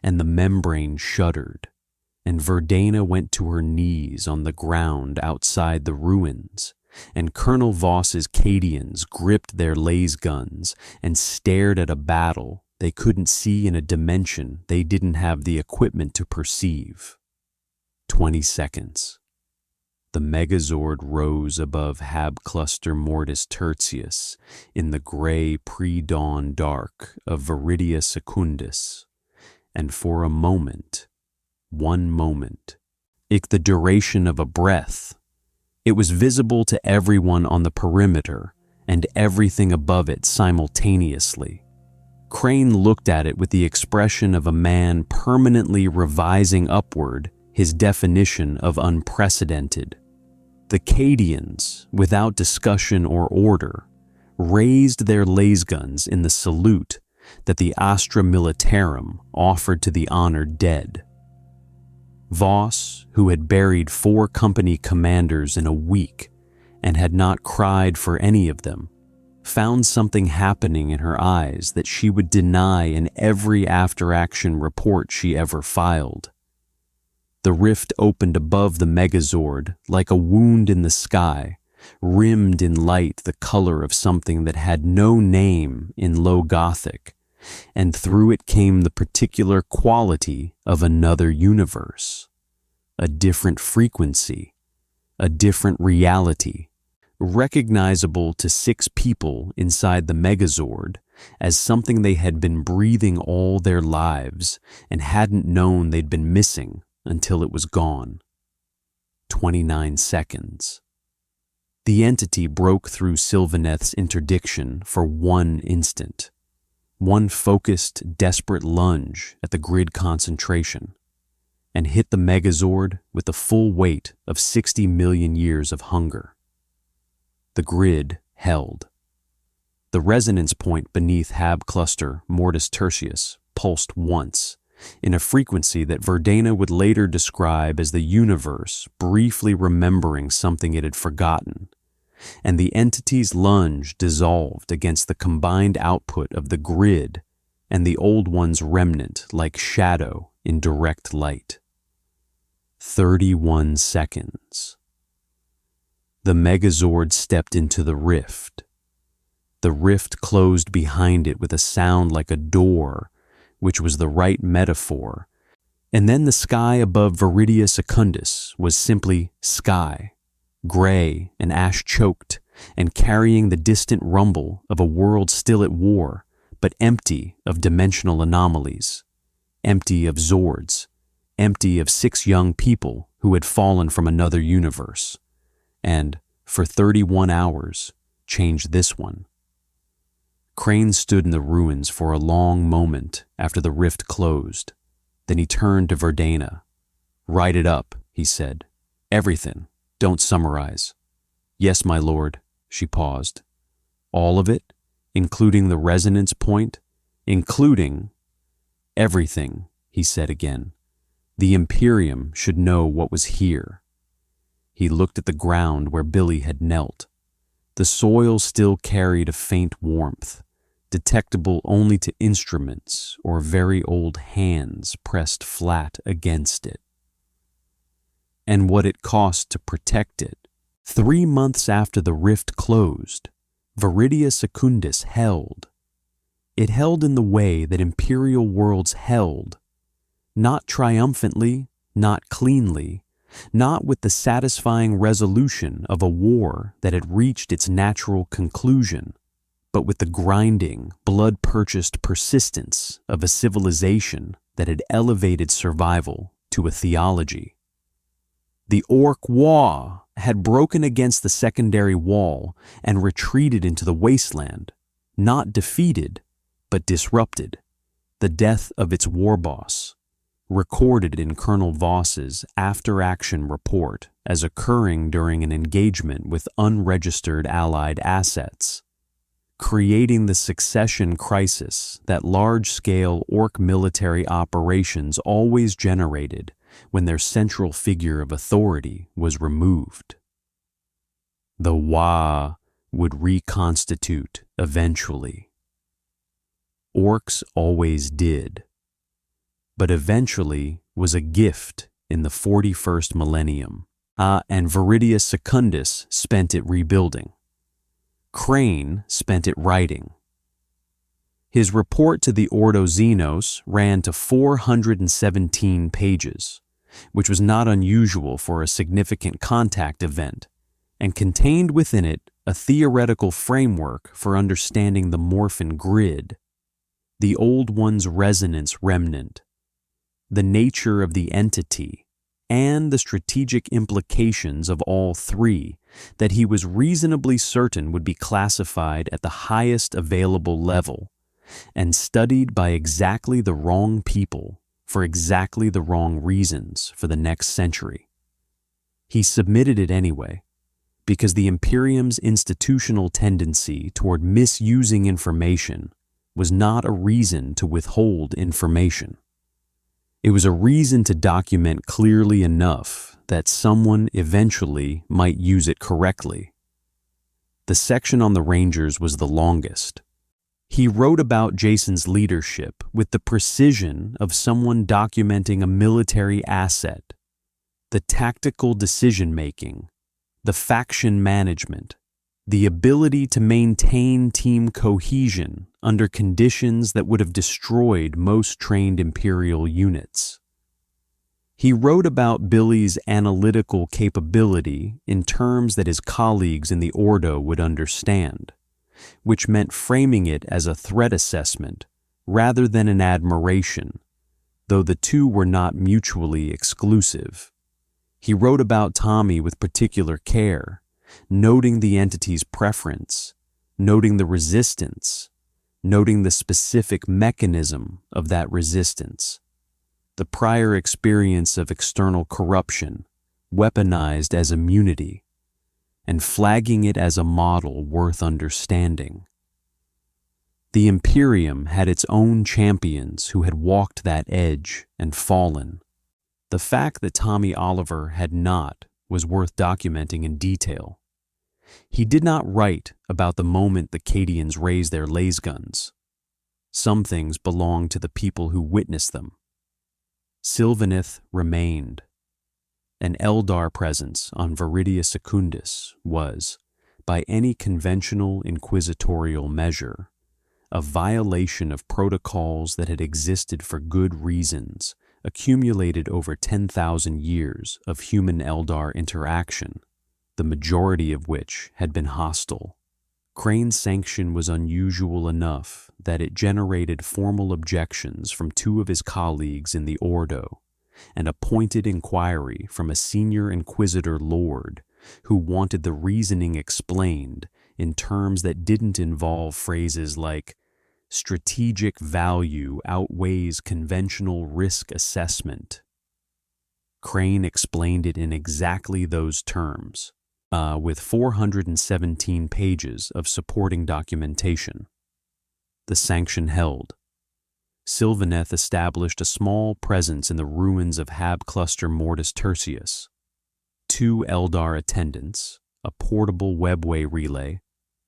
and the membrane shuddered, and Verdana went to her knees on the ground outside the ruins, and Colonel Voss's Cadians gripped their laser guns and stared at a battle they couldn't see in a dimension they didn't have the equipment to perceive. 20 seconds. The Megazord rose above Hab Cluster Mortis Tertius in the gray pre-dawn dark of Viridia Secundus, and for a moment, one moment, the duration of a breath, it was visible to everyone on the perimeter and everything above it simultaneously. Crane looked at it with the expression of a man permanently revising upward his definition of unprecedented. The Cadians, without discussion or order, raised their lasguns in the salute that the Astra Militarum offered to the honored dead. Voss, who had buried 4 company commanders in a week and had not cried for any of them, found something happening in her eyes that she would deny in every after-action report she ever filed. The rift opened above the Megazord like a wound in the sky, rimmed in light the color of something that had no name in Low Gothic, and through it came the particular quality of another universe, a different frequency, a different reality, recognizable to 6 people inside the Megazord as something they had been breathing all their lives and hadn't known they'd been missing until it was gone. 29 seconds. The entity broke through Sylvaneth's interdiction for one instant, one focused, desperate lunge at the grid concentration, and hit the Megazord with the full weight of 60 million years of hunger. The grid held. The resonance point beneath Hab Cluster Mortis Tertius pulsed once, in a frequency that Verdana would later describe as the universe briefly remembering something it had forgotten, and the entity's lunge dissolved against the combined output of the grid and the old one's remnant like shadow in direct light. 31 seconds. The Megazord stepped into the rift. The rift closed behind it with a sound like a door, which was the right metaphor, and then the sky above Viridia Secundus was simply sky, gray and ash-choked, and carrying the distant rumble of a world still at war, but empty of dimensional anomalies, empty of Zords, empty of 6 young people who had fallen from another universe, and, for 31 hours, changed this one. Crane stood in the ruins for a long moment after the rift closed. Then he turned to Verdana. "Write it up," he said. "Everything. Don't summarize." "Yes, my lord," she paused. "All of it? Including the resonance point? Including—" "Everything," he said again. "The Imperium should know what was here." He looked at the ground where Billy had knelt. The soil still carried a faint warmth, detectable only to instruments or very old hands pressed flat against it. And what it cost to protect it. 3 months after the rift closed, Viridia Secundus held. It held in the way that imperial worlds held, not triumphantly, not cleanly, not with the satisfying resolution of a war that had reached its natural conclusion, but with the grinding, blood-purchased persistence of a civilization that had elevated survival to a theology. The Orc Wa had broken against the secondary wall and retreated into the wasteland, not defeated, but disrupted, the death of its war boss, recorded in Colonel Voss's after-action report as occurring during an engagement with unregistered Allied assets, creating the succession crisis that large-scale Orc military operations always generated when their central figure of authority was removed. The Wa would reconstitute eventually. Orcs always did. But eventually was a gift in the 41st millennium, and Viridia Secundus spent it rebuilding. Crane spent it writing. His report to the Ordo Xenos ran to 417 pages, which was not unusual for a significant contact event, and contained within it a theoretical framework for understanding the Morphin Grid, the Old One's resonance remnant, the nature of the entity, and the strategic implications of all three that he was reasonably certain would be classified at the highest available level and studied by exactly the wrong people for exactly the wrong reasons for the next century. He submitted it anyway, because the Imperium's institutional tendency toward misusing information was not a reason to withhold information. It was a reason to document clearly enough that someone eventually might use it correctly, The section on the Rangers was the longest. He wrote about Jason's leadership with the precision of someone documenting a military asset, the tactical decision-making, the faction management, the ability to maintain team cohesion under conditions that would have destroyed most trained Imperial units. He wrote about Billy's analytical capability in terms that his colleagues in the Ordo would understand, which meant framing it as a threat assessment rather than an admiration, though the two were not mutually exclusive. He wrote about Tommy with particular care, noting the entity's preference, noting the resistance, noting the specific mechanism of that resistance, the prior experience of external corruption, weaponized as immunity, and flagging it as a model worth understanding. The Imperium had its own champions who had walked that edge and fallen. The fact that Tommy Oliver had not was worth documenting in detail. He did not write about the moment the Cadians raised their lasguns. Some things belonged to the people who witnessed them. Sylvaneth remained. An Eldar presence on Viridia Secundus was, by any conventional inquisitorial measure, a violation of protocols that had existed for good reasons, accumulated over 10,000 years of human-Eldar interaction, the majority of which had been hostile. Crane's sanction was unusual enough that it generated formal objections from two of his colleagues in the Ordo, and a pointed inquiry from a senior Inquisitor Lord who wanted the reasoning explained in terms that didn't involve phrases like strategic value outweighs conventional risk assessment. Crane explained it in exactly those terms, with 417 pages of supporting documentation. The sanction held. Sylvaneth established a small presence in the ruins of Hab Cluster Mortis Tertius, 2 Eldar attendants, a portable webway relay,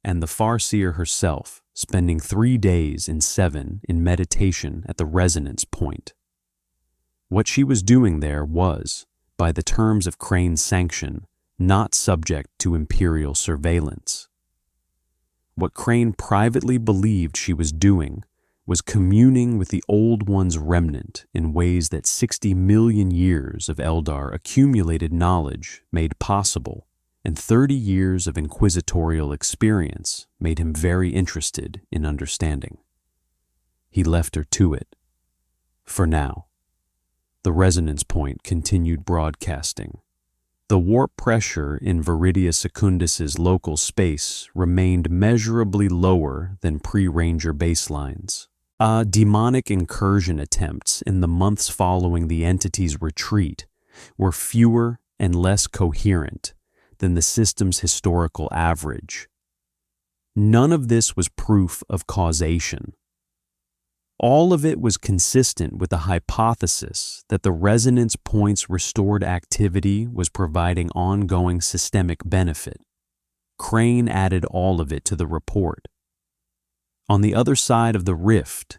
and the Farseer herself, spending 3 days in 7 in meditation at the resonance point. What she was doing there was, by the terms of Crane's sanction, not subject to Imperial surveillance. What Crane privately believed she was doing was communing with the Old One's remnant in ways that 60 million years of Eldar accumulated knowledge made possible, and 30 years of inquisitorial experience made him very interested in understanding. He left her to it. For now. The resonance point continued broadcasting. The warp pressure in Viridia Secundus's local space remained measurably lower than pre-Ranger baselines. Demonic incursion attempts in the months following the entity's retreat were fewer and less coherent than the system's historical average. None of this was proof of causation. All of it was consistent with the hypothesis that the resonance point's restored activity was providing ongoing systemic benefit. Crane added all of it to the report. On the other side of the rift,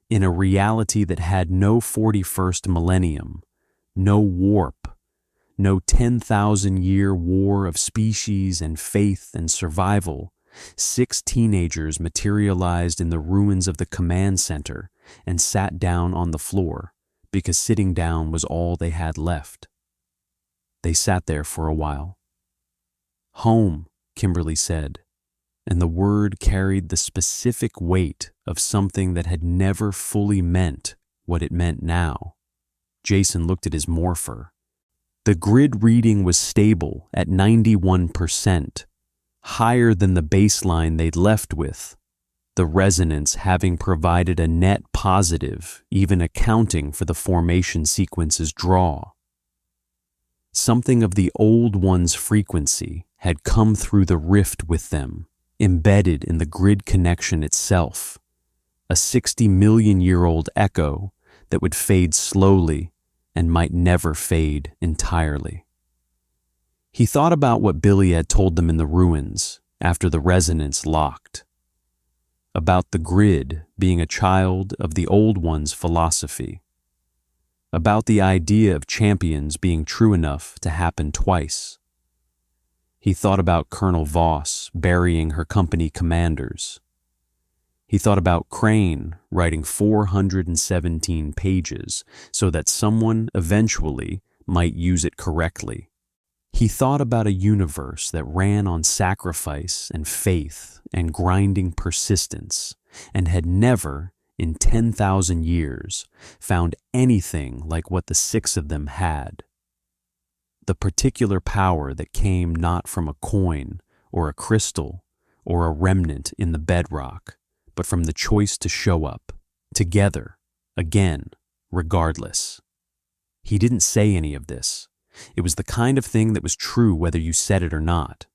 in a reality that had no 41st millennium, no warp, no 10,000-year war of species and faith and survival, 6 teenagers materialized in the ruins of the command center and sat down on the floor because sitting down was all they had left. They sat there for a while. "Home," Kimberly said, and the word carried the specific weight of something that had never fully meant what it meant now. Jason looked at his morpher. The grid reading was stable at 91%, higher than the baseline they'd left with, the resonance having provided a net positive, even accounting for the formation sequence's draw. Something of the Old One's frequency had come through the rift with them, embedded in the grid connection itself, a 60-million-year-old echo that would fade slowly and might never fade entirely. He thought about what Billy had told them in the ruins, after the resonance locked, about the grid being a child of the old one's philosophy, about the idea of champions being true enough to happen twice. He thought about Colonel Voss burying her company commanders. He thought about Crane writing 417 pages so that someone eventually might use it correctly. He thought about a universe that ran on sacrifice and faith and grinding persistence and had never, in 10,000 years, found anything like what the six of them had. The particular power that came not from a coin or a crystal or a remnant in the bedrock, but from the choice to show up, together, again, regardless. He didn't say any of this. It was the kind of thing that was true whether you said it or not.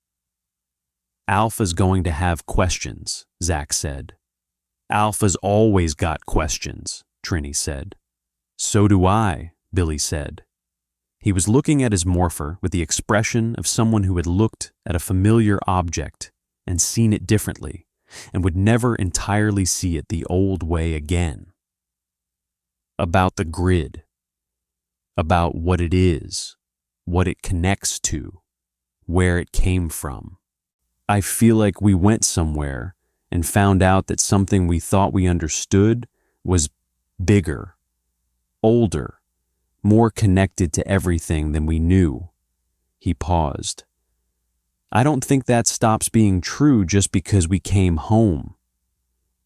Alpha's going to have questions, Zach said. Alpha's always got questions, Trini said. So do I, Billy said. He was looking at his morpher with the expression of someone who had looked at a familiar object and seen it differently and would never entirely see it the old way again. About the grid. About what it is, what it connects to, where it came from. I feel like we went somewhere and found out that something we thought we understood was bigger, older, more connected to everything than we knew. He paused. I don't think that stops being true just because we came home.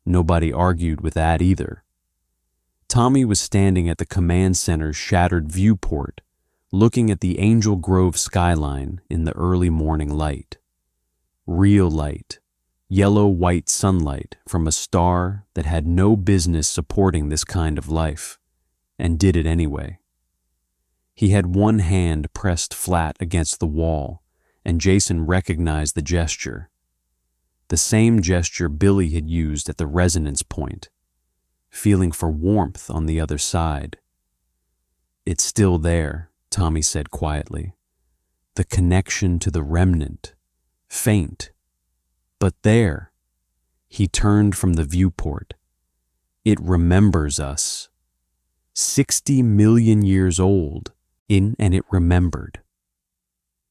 Nobody argued with that either. Tommy was standing at the command center's shattered viewport, looking at the Angel Grove skyline in the early morning light. Real light, yellow-white sunlight from a star that had no business supporting this kind of life, and did it anyway. He had one hand pressed flat against the wall, and Jason recognized the gesture. The same gesture Billy had used at the resonance point, feeling for warmth on the other side. It's still there, Tommy said quietly. The connection to the remnant, faint, but there. He turned from the viewport. It remembers us. 60 million years old, and it remembered.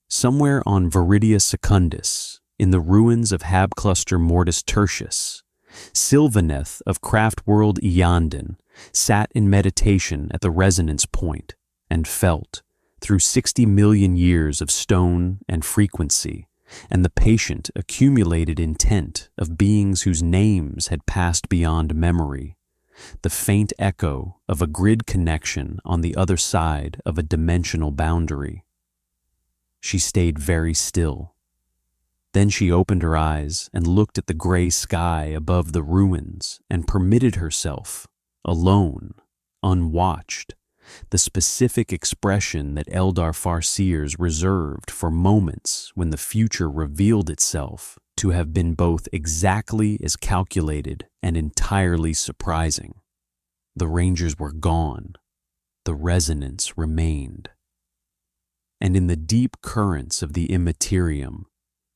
Somewhere on Viridia Secundus, in the ruins of Hab Cluster Mortis Tertius, Sylvaneth of Craft World Eondon sat in meditation at the resonance point and felt, through 60 million years of stone and frequency, and the patient accumulated intent of beings whose names had passed beyond memory, the faint echo of a grid connection on the other side of a dimensional boundary. She stayed very still. Then she opened her eyes and looked at the gray sky above the ruins and permitted herself, alone, unwatched, the specific expression that Eldar Farseers reserved for moments when the future revealed itself to have been both exactly as calculated and entirely surprising. The Rangers were gone. The resonance remained. And in the deep currents of the Imperium,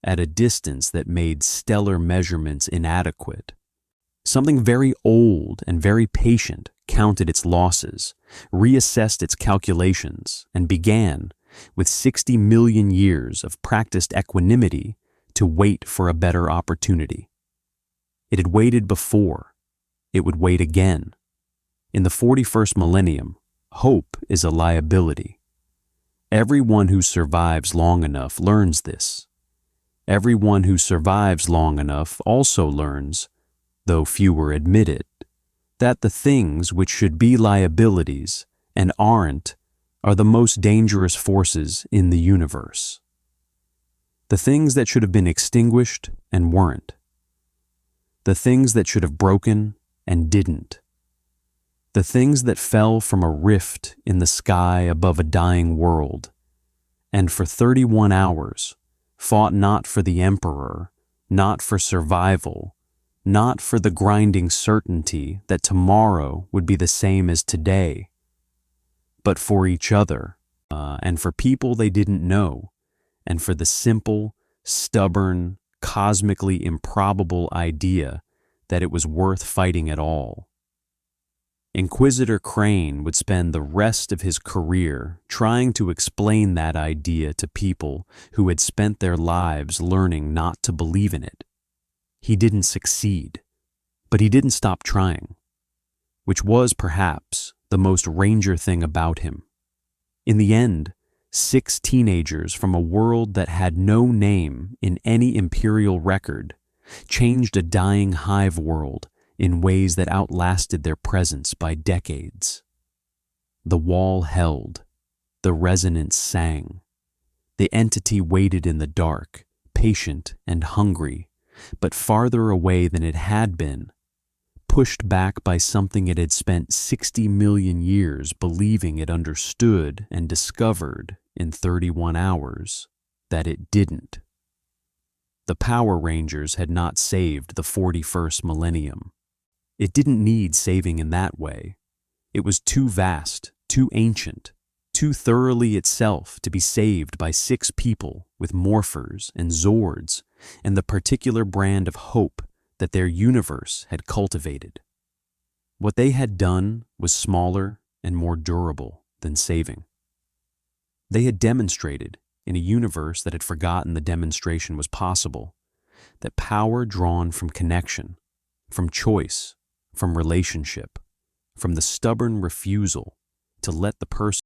at a distance that made stellar measurements inadequate, something very old and very patient counted its losses, reassessed its calculations, and began, with 60 million years of practiced equanimity, to wait for a better opportunity. It had waited before. It would wait again. In the 41st millennium, hope is a liability. Everyone who survives long enough learns this. Everyone who survives long enough also learns, though fewer admit it, that the things which should be liabilities and aren't are the most dangerous forces in the universe. The things that should have been extinguished and weren't. The things that should have broken and didn't. The things that fell from a rift in the sky above a dying world, and for 31 hours fought not for the Emperor, not for survival, not for the grinding certainty that tomorrow would be the same as today, but for each other, and for people they didn't know, and for the simple, stubborn, cosmically improbable idea that it was worth fighting at all. Inquisitor Crane would spend the rest of his career trying to explain that idea to people who had spent their lives learning not to believe in it. He didn't succeed, but he didn't stop trying, which was perhaps the most Ranger thing about him. In the end, 6 teenagers from a world that had no name in any Imperial record changed a dying hive world in ways that outlasted their presence by decades. The wall held, the resonance sang. The entity waited in the dark, patient and hungry, but farther away than it had been, pushed back by something it had spent 60 million years believing it understood and discovered in 31 hours that it didn't. The Power Rangers had not saved the 41st millennium. It didn't need saving in that way. It was too vast, too ancient, too thoroughly itself to be saved by 6 people with morphers and Zords and the particular brand of hope that their universe had cultivated. What they had done was smaller and more durable than saving. They had demonstrated, in a universe that had forgotten the demonstration was possible, that power drawn from connection, from choice, from relationship, from the stubborn refusal to let the person